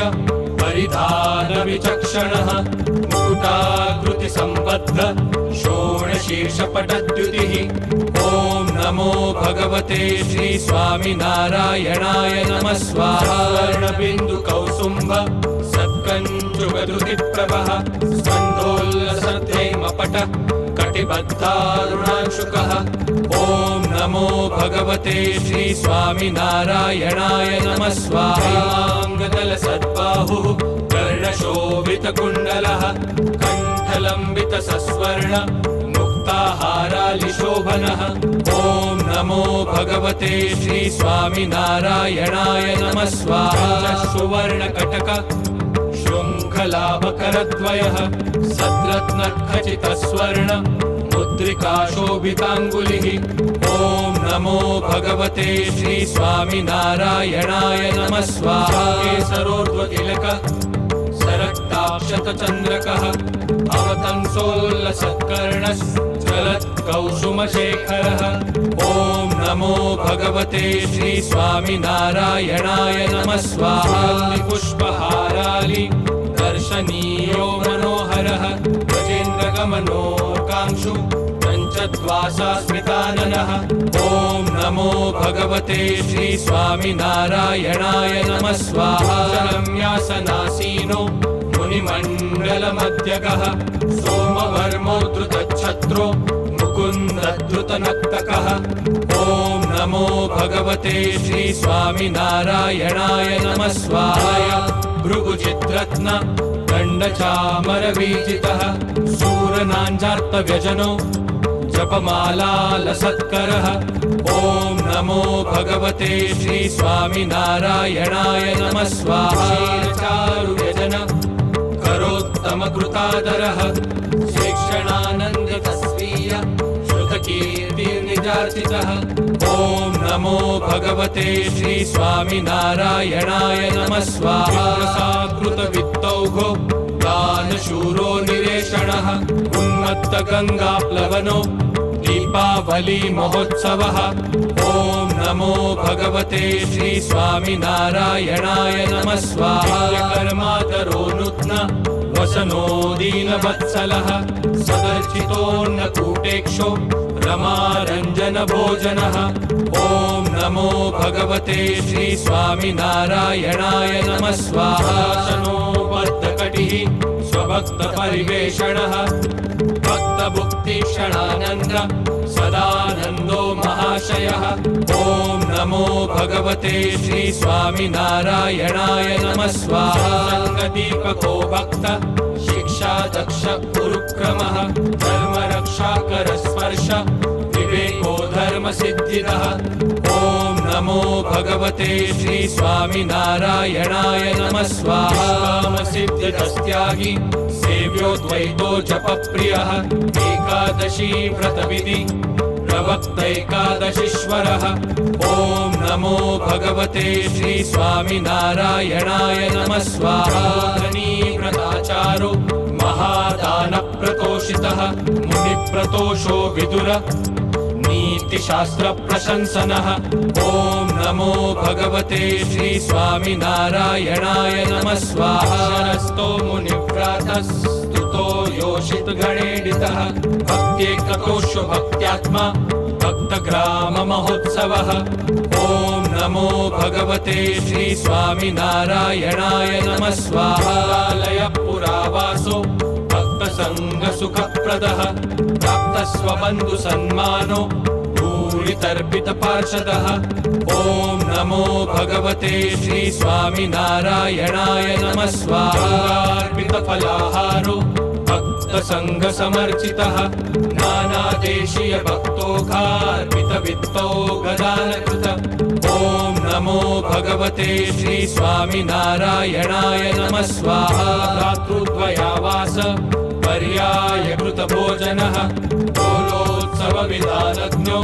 परिधानविचक्षणः मुकुटाकृतिसम्बद्ध षोडशीर्षपटद्युतिः। ॐ नमो भगवते श्री स्वामिनारायणाय नमः स्वाहा। स्वर्णबिन्दुकौसुम्भ सत्कञ्जुगधृतिप्रभः स्कन्धोल्लसद्धैमपट कटिबद्धारुणांशुकः। ॐ नमो भगवते श्री स्वामिनारायणाय नमः स्वाहा। माङ्गदलसद्बाहुः कर्णशोभितकुण्डलः कण्ठलम्बितसस्वर्ण मुक्ताहारालिशोभनः। ॐ नमो भगवते श्री स्वामिनारायणाय नमः स्वाहा। सुवर्णकटक शृङ्खलाभकरद्वयः सद्रत्नखचितस्वर्ण मुद्रिकाशोभिताङ्गुलिः। ॐ नमो भगवते श्री स्वामिनारायणाय नमः स्वाहा। केसरोर्ध्वतिलक सरक्ताक्षतचन्द्रकः अवतंसोल्लसत्कर्णश्चलत्कौसुमशेखरः। ॐ नमो भगवते श्री स्वामिनारायणाय नमः स्वाहा। पुष्पहारालि दर्शनीयो मनोहरः गजेन्द्रगमनोकांक्षु पञ्चद्वासा स्मिताननः। ॐ नमो भगवते श्री स्वामिनारायणाय नमः स्वाहा। रम्यासनासीनो मुनिमण्डलमध्यगः सोमवर्मोद्धृतच्छत्रो मुकुन्दधृतनक्तकः। ॐ नमो भगवते श्री स्वामिनारायणाय नमः स्वाहा। भृगुचिद्रत्न दण्डचामरवीजितः सूरनाञ्जार्तव्यजनो जपमालालसत्करः। ॐ नमो भगवते श्री स्वामिनारायणाय नमः स्वाहा। क्षीरचारुव्यजन करोत्तमकृतादरः शिक्षणानन्दितस्वीय श्रुतकीर्तिर्निजार्चितः। ॐ नमो भगवते श्री स्वामिनारायणाय नमः स्वाहा। साकृतवित्तौघो दानशूरो निरेषणः उन्मत्तगङ्गाप्लवनो दीपावली महोत्सवः। ॐ नमो भगवते श्री स्वामिनारायणाय नमः स्वाहा। कर्मादरोनुत्न वसनो दीनवत्सलः सदर्चितोन्नकूटेक्षो रमारञ्जनभोजनः। ॐ नमो भगवते श्री स्वामिनारायणाय नमः स्वाहा। शनोबद्धकटिः स्वभक्तपरिवेषणः भक्तभुक्तिक्षणानन्द सदानन्दो महाशयः। ॐ नमो भगवते श्री स्वामिनारायणाय नमः स्वाहा। सङ्गदीपको भक्त शिक्षा दक्ष गुरुक्रमः धर्मरक्षाकरस्पर्श विवेको धर्मसिद्धिदः। ॐ नमो भगवते श्री स्वामिनारायणाय नमः स्वाहा। कामसिद्धिदस्त्यागी सेव्योद्वैतो जपप्रियः एकादशी व्रतविधि प्रवक्तैकादशीश्वरः। ॐ नमो भगवते श्री स्वामिनारायणाय नमः स्वाहा। व्रताचारो महादानप्रतोषितः मुनिप्रतोषो विदुर नीतिशास्त्रप्रशंसनः। ॐ नमो भगवते श्री स्वामिनारायणाय नमः स्वाहा। शरस्तो मुनिव्रातस्तुतो योषितगणेडितः भक्त्येकतोषो भक्त्यात्मा भक्तग्राममहोत्सवः। ॐ नमो भगवते श्री स्वामिनारायणाय नमः स्वाहा। लयपुरावासो भक्तसङ्गसुखप्रदः प्राप्तस्वबन्धुसन्मानो भूरितर्पितपार्षदः। ॐ नमो भगवते श्री स्वामिनारायणाय नमः स्वाहा। अर्पितफलाहारो भक्तसङ्घसमर्चितः नानादेशीय भक्तोघार्पितवित्तो गदानकृत। ॐ नमो भगवते श्री स्वामिनारायणाय नमः स्वाहा। भ्रातृद्वयावास पर्यायकृतभोजनः दोलोत्सवविधानज्ञो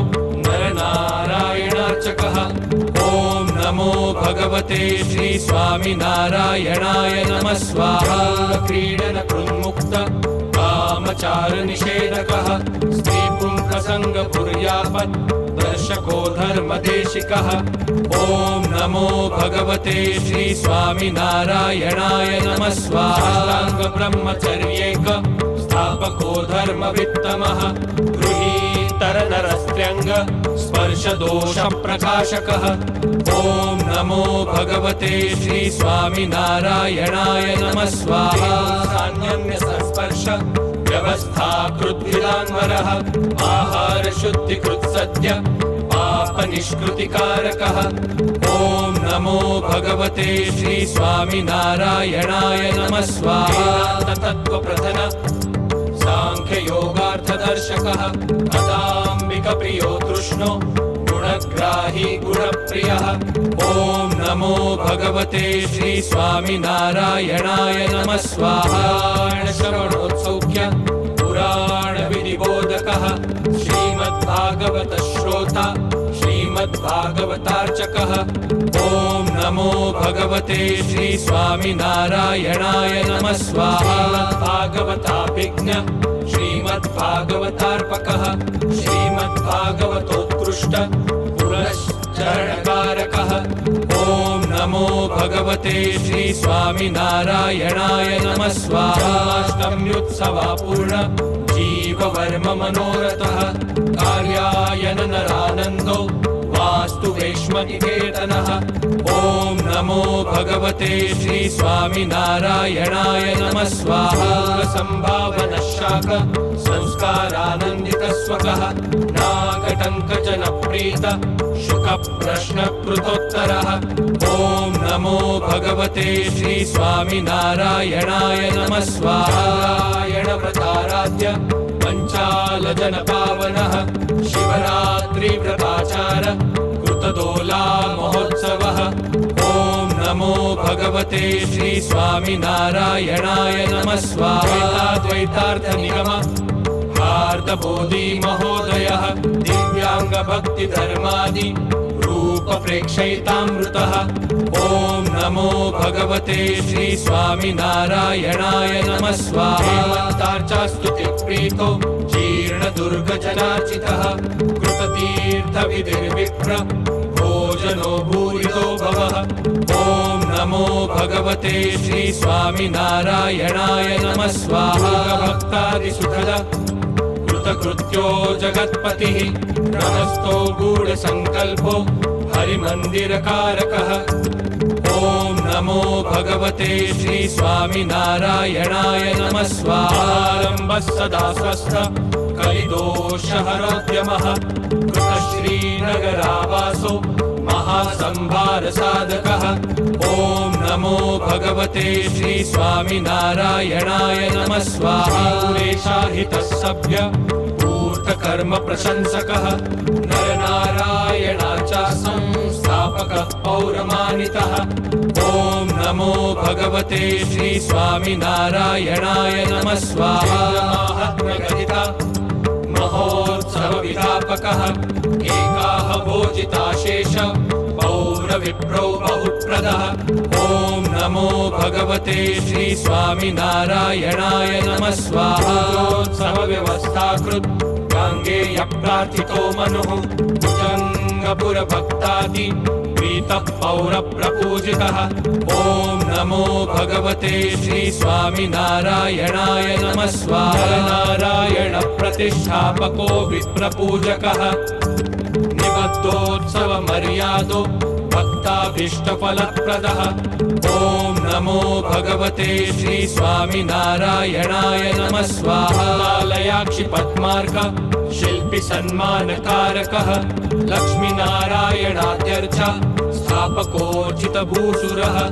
नरनारायणार्चकः। ॐ नमो भगवते श्री स्वामिनारायणाय नमः स्वाहा। क्रीडनकृन्मुक्त कामचारनिषेधकः स्त्रीपुंप्रसङ्गपुर्यापत् दर्शको धर्मदेशिकः। ॐ नमो भगवते श्री स्वामिनारायणाय नमः स्वाहा। ब्रह्मचर्येक स्थापको धर्मवित्तमः गृहीतरनरस्त्र्यङ्ग स्पर्शदोषप्रकाशकः ॐ नमो भगवते श्री स्वामिनारायणाय नमः स्वाहा सान्यन्यसस्पर्श व्यवस्थाकृद्विदान्वरः आहारशुद्धिकृत्सद्य पापनिष्कृतिकारकः ॐ नमो भगवते श्री स्वामिनारायणाय नमः स्वाहा तत्त्वप्रधन सांख्ययोगार्थदर्शकः अदाम्बिकप्रियो तृष्णो गुणग्राही गुणप्रियः ॐ नमो भगवते श्री स्वामिनारायणाय नमः स्वाहा श्रवणोत्सौख्य पुराणविधिबोधकः श्रीमद्भागवत श्रोता श्रीमद्भागवतार्चकः ॐ नमो भगवते श्री स्वामिनारायणाय नमः स्वाहा भागवताभिज्ञ श्रीमद्भागवतार्पकः श्रीमद्भागवतोत्कृष्ट पुरश्चरणकारकः ॐ नमो भगवते श्री स्वामिनारायणाय नमः स्वाहा अष्टम्युत्सवापूर्ण जीववर्म मनोरथः कार्यायन नरानन्दो वास्तु वेश्मनिकेतनः ॐ नमो भगवते श्री स्वामिनारायणाय नमः स्वाहा संभावनशाक संस्कारानन्दितस्वकः नागटङ्कजनप्रीत शुकप्रश्नकृतोत्तरः ॐ नमो भगवते श्री स्वामिनारायणाय नमः स्वाहा व्रताराध्य पञ्चालजनपावनः शिवरात्रिव्रताचार कृतदोला महोत्सवः ॐ नमो भगवते श्री स्वामिनारायणाय नमः स्वाहा द्वैतार्थनिगम हार्दबोधि महोदयः दिव्याङ्गभक्तिधर्मादि रूपप्रेक्षयितामृतः ॐ नमो भगवते श्री स्वामिनारायणाय नमः स्वाहा तार्चास्तुतिप्रीतो जीर्णदुर्गजनार्चितः कृततीर्थविधिर्विप्र भोजनो भूरितो भवः ॐ नमो भगवते श्री स्वामिनारायणाय नमः स्वाहा भक्तादिसुखद कृतकृत्यो जगत्पतिः नमस्तो गूढसङ्कल्पो हरिमन्दिरकारकः ॐ नमो भगवते श्री स्वामिनारायणाय नमः स्वाहारम्भः सदा स्वस्थ कलिदोषहरोद्यमः कृतश्रीनगरावासो महासंभारसाधकः ॐ नमो भगवते श्री स्वामिनारायणाय नमः स्वाहा पुरेशाहितः सभ्य कर्म प्रशंसकः नरनारायणाचा संस्थापकः पौरमानितः ॐ नमो भगवते श्री स्वामिनारायणाय नमः स्वाहा महात्म्यगदिता महोत्सवविधापकः एकाः भोजिताशेष पौरविप्रो बहुप्रदः ॐ नमो भगवते श्री स्वामिनारायणाय नमः स्वाहा उत्सवव्यवस्थाकृत् गाङ्गेय प्रार्थितो मनुः भुजङ्गपुरभक्तादि प्रीतः पौरप्रपूजितः ॐ नमो भगवते श्री स्वामिनारायणाय नमः स्वाहा नारायण प्रतिष्ठापको विप्रपूजकः निबद्धोत्सवमर्यादो भक्ताभीष्टफलप्रदः ॐ नमो भगवते श्री स्वामिनारायणाय नमः स्वाहा लयाक्षि पद्मार्क शिल्पि सन्मानकारकः लक्ष्मीनारायणाद्यर्च स्थापकोचितभूषुरः ॐ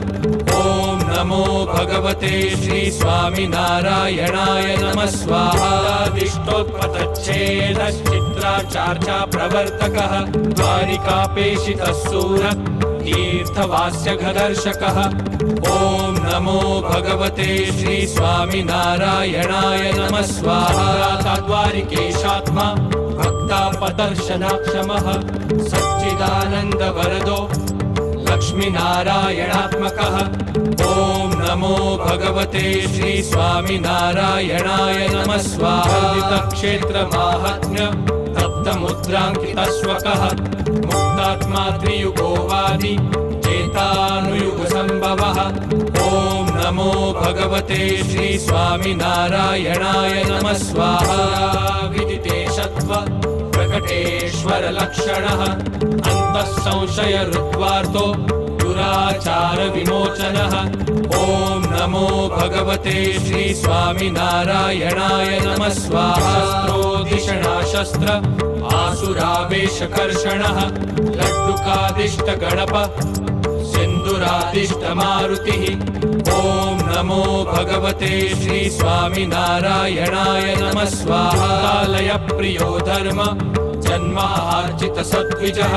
नमो भगवते श्री स्वामिनारायणाय नमः स्वाहा दिष्टोत्पतच्छेदश्चित्राचार्चा प्रवर्तकः द्वारिकापेशितः सूर तीर्थवास्यघदर्शकः ॐ नमो भगवते श्री स्वामिनारायणाय नमः स्वाहा द्वारिकेशात्मा भक्तापदर्शनाक्षमः सच्चिदानन्दवरदो लक्ष्मीनारायणात्मकः ॐ नमो भगवते श्री स्वामिनारायणाय नमः स्वाहा क्षेत्रमाहात्म्य तप्तमुद्राङ्कितस्वकः मुक्तात्मा त्रियुगोवादि त्रेतानुयुगसम्भवः। ॐ नमो भगवते श्री स्वामिनारायणाय नमः स्वाहा। विदिते सत्त्व प्रकटेश्वर लक्षणः अन्तः संशय ऋत्वार्तो दुराचार विमोचनः। ॐ नमो भगवते श्री स्वामिनारायणाय नमः स्वाहा। शस्त्रोधिषणाशस्त्र आसुरावेशकर्षणः लड्डुकादिष्ट गणप सिन्दुरादिष्ट मारुतिः। ॐ नमो भगवते श्री स्वामिनारायणाय नमः स्वाहा। कालय प्रियो धर्म जन्मार्जित सद्विजः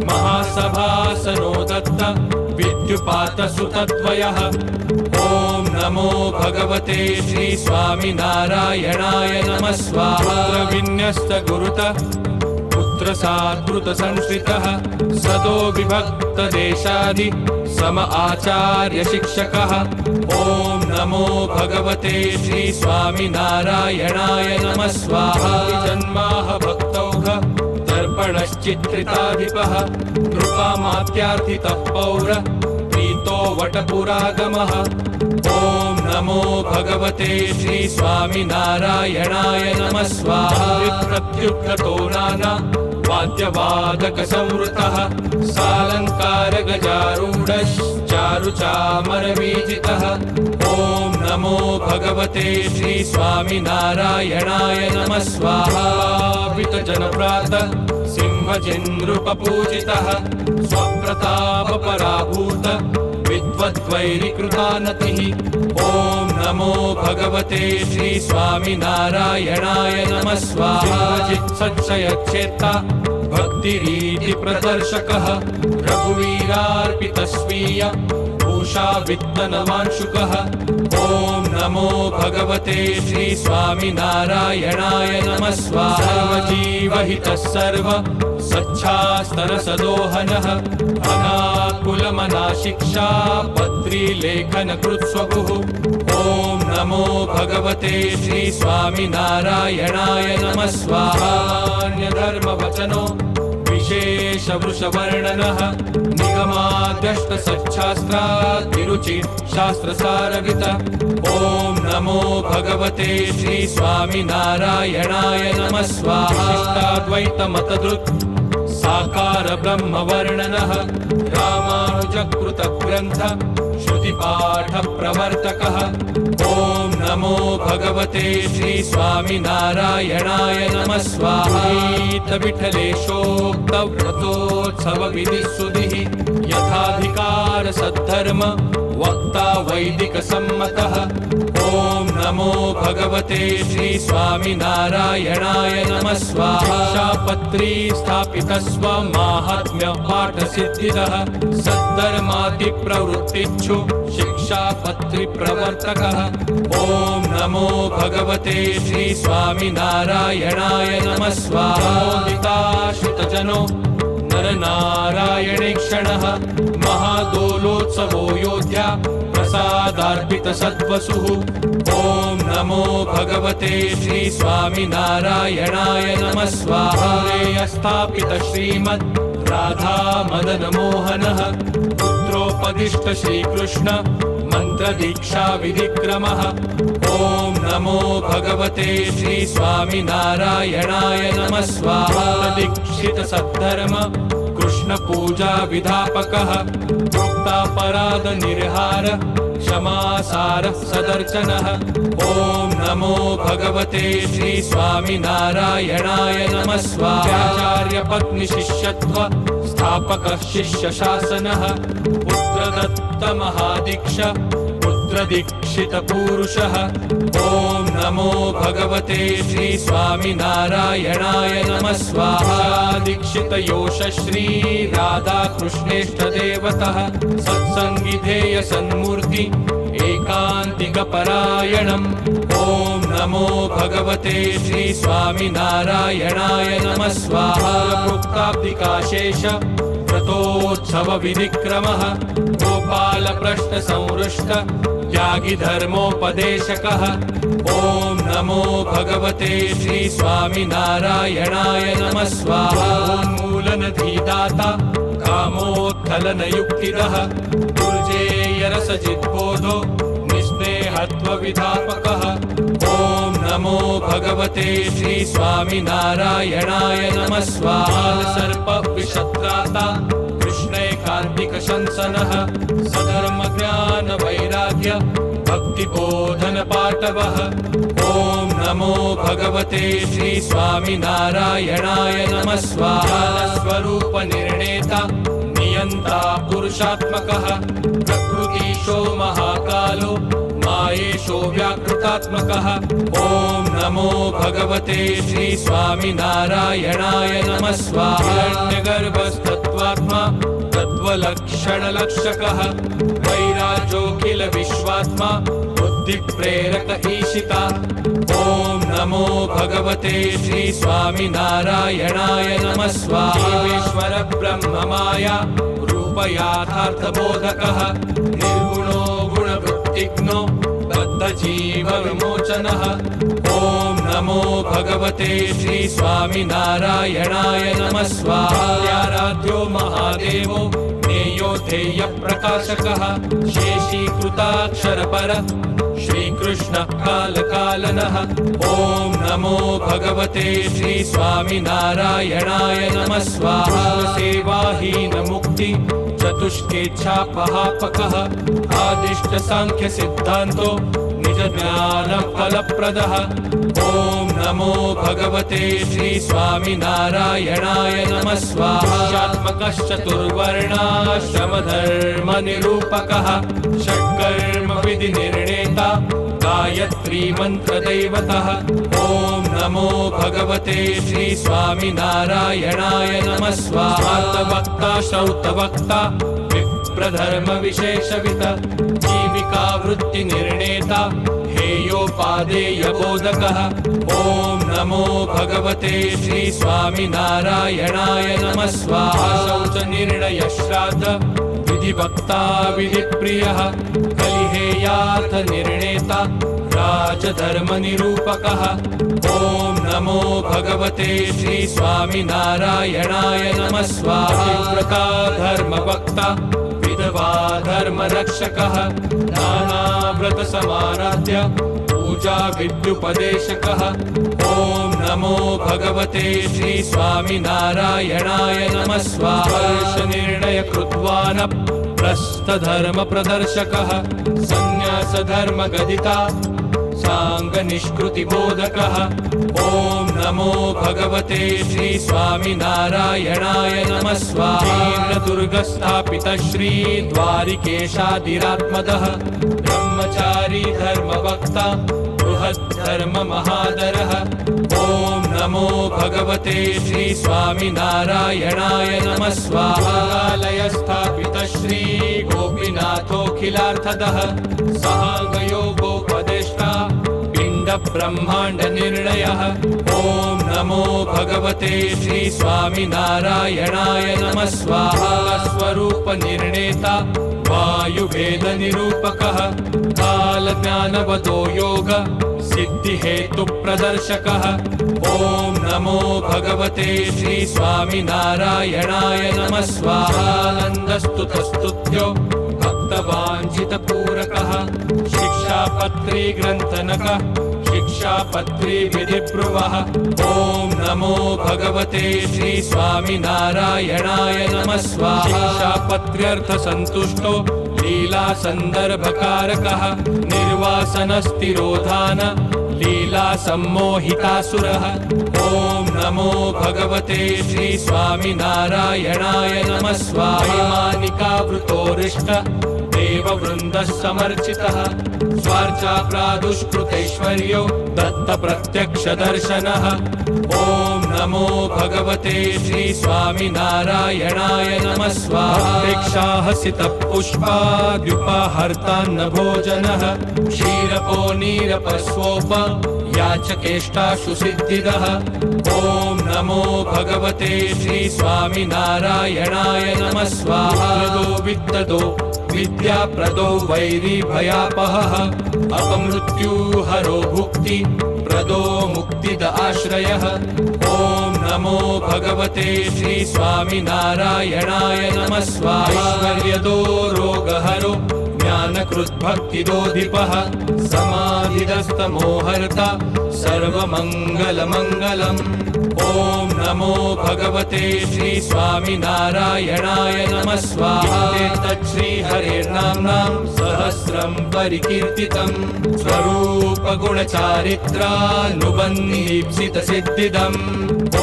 महासभासनो दत्त विद्युपात सुतद्वयः। ॐ नमो भगवते श्री स्वामिनारायणाय नमः स्वाहा। विन्यस्त गुरुत पुत्र सात्कृत संश्रितः सदो विभक्त देशादि सम आचार्य शिक्षकः। ॐ नमो भगवते श्री स्वामिनारायणाय नमः स्वाहा। जन्माह भक्तौघ दर्पणश्चित्रिताधिपः कृपामात्यार्थितः पौर प्रीतो वटपुरागमः। ॐ नमो भगवते श्री स्वामिनारायणाय नमः स्वाहा। प्रत्युत्कतो नाना वाद्यवादक संवृतः सालङ्कार गजारूढश्चारुचामरवीजितः। ॐ नमो भगवते श्री स्वामिनारायणाय नमः स्वाहा। वितजनप्रात सिंहजिनृपपूजितः स्वप्रताप पराभूत विद्वद्वैरिकृतानतिः। ॐ नमो भगवते श्री स्वामिनारायणाय नमः स्वाहा। चित्सच्चयच्छेत्ता भक्तिरीति प्रदर्शकः रघुवीरार्पितस्वीय भूषा वित्तनवांशुकः। ॐ नमो भगवते श्री स्वामिनारायणाय नमः स्वाहा। सर्वजीवहितः सर्व सच्छास्तरसदोहनः अनाकुलमनाशिक्षा पत्रीलेखनकृत्स्वभुः। ॐ नमो भगवते श्री स्वामिनारायणाय नमः स्वाहा। धर्मवचनो विशेष वृषवर्णनः निगमाद्यष्ट सच्छास्त्राद्विरुचि शास्त्रसारवित। ॐ नमो भगवते श्री स्वामिनारायणाय नमः स्वाहा। शिष्टाद्वैतमतदृक् साकार ब्रह्मवर्णनः रामानुजकृत ग्रन्थ श्रुतिपाठ प्रवर्तकः। ॐ नमो भगवते श्री स्वामिनारायणाय नमः स्वाहा। विठलेशोक्त व्रतोत्सव विधिसुधिः यथाधिकार सद्धर्म वक्ता वैदिक सम्मतः। ॐ नमो भगवते श्री स्वामिनारायणाय नमः स्वाहा। शिक्षापत्री स्थापितस्व माहात्म्य पाठ सिद्धिदः सद्धर्मादि प्रवृत्तिच्छु शिक्षापत्री प्रवर्तकः। ॐ नमो भगवते श्री स्वामिनारायणाय नमः स्वाहा। मोदिताश्रितजनो नरनारायणेक्षणः महादोलोत्सवो योध्या प्रसादार्पित सद्वसुः। ॐ नमो भगवते श्री स्वामिनारायणाय नमः स्वाहा। स्थापित श्रीमद् राधा मदन मोहनः पुत्रोपदिष्ट श्रीकृष्ण मंत्र दीक्षा विधिक्रमः। ॐ नमो भगवते श्री स्वामिनारायणाय नमः स्वाहा। दीक्षित सद्धर्म कृष्ण पूजा विधापकः प्रोक्तापराध निर्हार क्षमासार सदर्शनः। ॐ नमो भगवते श्री स्वामिनारायणाय नमः स्वाहा। आचार्य पत्नी शिष्यत्व स्थापक शिष्य शासनः पुत्रदत्त महादीक्ष पुत्र दीक्षित पुरुषः। ॐ नमो भगवते श्री स्वामिनारायणाय नमः स्वाहा। दीक्षित योष श्री राधा कृष्णेष्ठ देवतः सत्संगिधेय सन्मूर्ति एकांतिक परायणम्। ॐ नमो भगवते श्री स्वामिनारायणाय नमः स्वाहा। प्रोक्ताब्दिकाशेष व्रतोत्सव विधिक्रमः गोपाल प्रश्न संहृष्ट त्यागी धर्मोपदेशकः। ॐ नमो भगवते श्री स्वामिनारायणाय नमः स्वाहा। उन्मूलन धीदाता कामोत्थ स्खलनयुक्तिदः दुर्जेयरसजिद्बोधो निस्नेहत्वविधापकः। ॐ नमो भगवते श्री स्वामिनारायणाय नमः। स्वाहा सर्पविषत्राता कृष्णैकान्तिकशंसनः सधर्मज्ञानवैराग्य भक्तिबोधनपाटवः। ॐ नमो भगवते श्री स्वामिनारायणाय नमः। स्वाहा स्वरूपनिर्णेता नियन्ता पुरुषात्मकः प्रकृतीशो महाकालो मायेशो व्याकृतात्मकः। ॐ नमो भगवते श्री स्वामिनारायणाय नमः। स्वाहा हिरण्यगर्भस्तत्त्वात्मा तत्त्वलक्षणलक्षकः वैराजोऽखिल विश्वात्मा बुद्धिप्रेरक ईशिता। ॐ नमो भगवते श्री स्वामिनारायणाय नमः। स्वाहा ईश्वर ब्रह्ममाया रूपयाथार्थबोधकः निर्गुणो गुणवृत्तिज्ञो बद्धजीवविमोचनः। ॐ नमो भगवते श्री स्वामिनारायणाय नमः। स्वाहा आराध्यो महादेवो ज्ञेयो ध्येयप्रकाशकः शेषीकृताक्षरपर श्रीकृष्ण कालकालनः। ॐ नमो भगवते श्री स्वामिनारायणाय नमः। स्वाहा सेवाहीनमुक्ति चतुष्केच्छापहापकः आदिष्ट सांख्य सिद्धान्तो निज ज्ञान फलप्रदः। ॐ नमो भगवते श्री स्वामिनारायणाय नमः। स्वाहा चतुर्वर्णाश्रमधर्म निरूपकः षट्कर्म विधि निर्णेता गायत्री मंत्रदैवतः। ॐ नमो भगवते श्री स्वामिनारायणाय नमः। स्वाहा वक्ता श्रौतवक्ता विप्रधर्म विशेषवित जीविका वृत्ति निर्णेता हेयोपादेय बोधकः। ॐ नमो भगवते श्री स्वामिनारायणाय नमः। स्वाहा शौच निर्णय श्राद्ध विधिवक्ता विधिप्रियः कलिहेयार्थ निर्णेता राजधर्म निरूपकः। ॐ नमो भगवते श्री स्वामिनारायणाय नमः। स्वाहा धर्मवक्ता विधवा धर्म रक्षकः नानाव्रत समाराध्य पूजा विद्युपदेशकः। ॐ नमो भगवते श्री स्वामिनारायणाय नमः। स्वाहा निर्णय कृत्वान प्रस्थधर्म प्रदर्शकः संन्यास धर्म गदिता सांग निष्कृति बोधकः। ॐ नमो भगवते श्री स्वामिनारायणाय नमः। स्वाहा दुर्गस्थापित श्री द्वारिकेशादिरात्मदः ब्रह्मचारी धर्मवक्ता बृहद्धर्म महादरः। ॐ नमो भगवते श्री स्वामिनारायणाय नमः। स्वाहा लयस्थापित श्री गोपीनाथोऽखिलार्थदः सहागयोगोपदेष्टा पिण्ड ब्रह्माण्ड निर्णयः। ॐ नमो भगवते श्री स्वामिनारायणाय नमः। स्वाहा स्वरूप निर्णेता वायुभेद निरूपकः कालज्ञानवतो योग सिद्धि हेतु प्रदर्शकः। ॐ नमो भगवते श्री स्वामिनारायणाय नमः। स्वाहा आनन्दस्तुतस्तुत्यो भक्तवाञ्छित पूरकः शिक्षापत्री ग्रन्थनक शिक्षापत्री विधिब्रुवः। ॐ नमो भगवते श्री स्वामिनारायणाय नमः। स्वाहा शिक्षापत्र्यर्थ संतुष्टो लीला संदर्भकारकः निर्वासनस्तिरोधान लीला सम्मोहितासुरः। ॐ नमो भगवते श्री स्वामिनारायणाय नमः। स्वाहानिकावृतोरिष्ट देववृन्दः समर्चितः स्वार्चा प्रादुष्कृतैश्वर्यो दत्त प्रत्यक्षदर्शनः। ॐ नमो भगवते श्री स्वामिनारायणाय नमः। स्वाहासितपुष्पाद्युपहर्तान्न भोजनः क्षीरपो नीरपस्वोप याचकेष्टाशु सिद्धिदः। ॐ नमो भगवते श्री स्वामिनारायणाय नमः। स्वाहा वित्तदो विद्याप्रदो वैरी भयापहः अपमृत्युहरो भुक्ति वरदो मुक्तिद आश्रयः। ॐ नमो भगवते श्री स्वामिनारायणाय नमः स्वाहा। ऐश्वर्यदो रोगहरो ज्ञानकृद्भक्तिदोधिपः समाधिदस्तमोहर्ता सर्वमङ्गलमङ्गलम्। ॐ नमो भगवते श्री स्वामिनारायणाय नमः स्वाहा। तच्छ्रीहरेर्नाम्नां सहस्रं परिकीर्तितम् स्वरूपगुणचारित्रानुबन्धीप्सितसिद्धिदम्। ॐ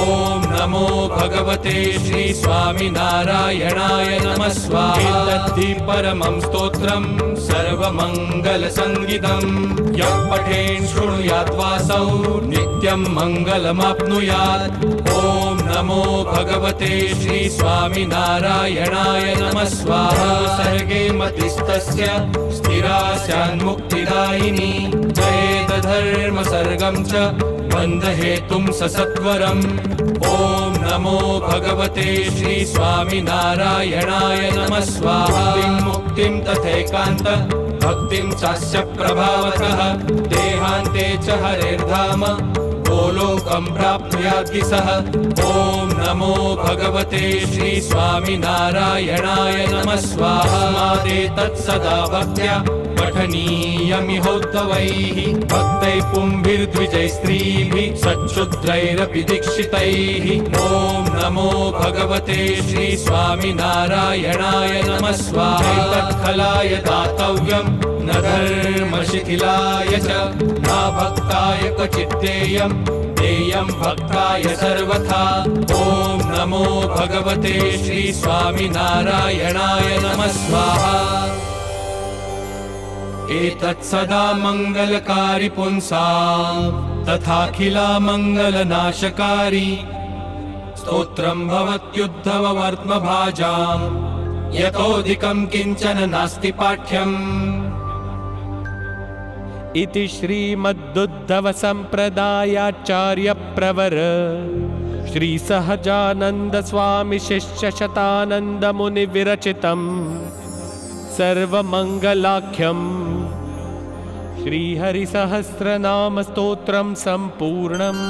नमो भगवते श्री स्वामिनारायणाय नमः स्वाहा। तद्धि परमं स्तोत्रं सर्वमङ्गलसङ्गीतं यः पठेन् शृणुयाद्वासौ नित्यं मङ्गलमाप्नुयात्। ॐ नमो भगवते श्री स्वामिनारायणाय नमः स्वाहा। सर्गे मतिस्तस्य स्थिरा स्यान्मुक्तिदायिनी जयेद धर्मसर्गं च बन्धहेतुं ससत्वरम्। ॐ नमो भगवते श्री स्वामिनारायणाय नमः स्वाहा। मुक्तिं तथैकान्त भक्तिं चास्य प्रभावतः देहान्ते च हरेर्धाम गोलोकं प्राप्नुयाद् सः। ॐ नमो भगवते श्री स्वामिनारायणाय नमः स्वाहा। मादेतत्सदा भक्त्या पठनीयमिहोद्धवैः भक्तैः पुंभिर्द्विजैस्त्रीभिः सच्छुद्रैरपि दीक्षितैः। ॐ नमो भगवते श्री स्वामिनारायणाय नमः स्वाहा। तत्खलाय दातव्यं न धर्मशिथिलाय च न भक्ताय क्वचिद्देयं देयं भक्ताय सर्वथा। ॐ नमो भगवते श्री स्वामिनारायणाय नमः स्वाहा। एतत् सदा मङ्गलकारी पुंसां तथाखिला मङ्गलनाशकारी स्तोत्रं भवत्युद्धववर्त्मभाजां यतोऽधिकं किञ्चन नास्ति पाठ्यम्। इति श्रीमदुद्धव संप्रदायाचार्य प्रवर श्री सहजानंद स्वामी शिष्य शतानंद मुनि विरचितम् सर्वमंगलाख्यम् श्रीहरिसहस्रनाम स्तोत्रं सम्पूर्णम्।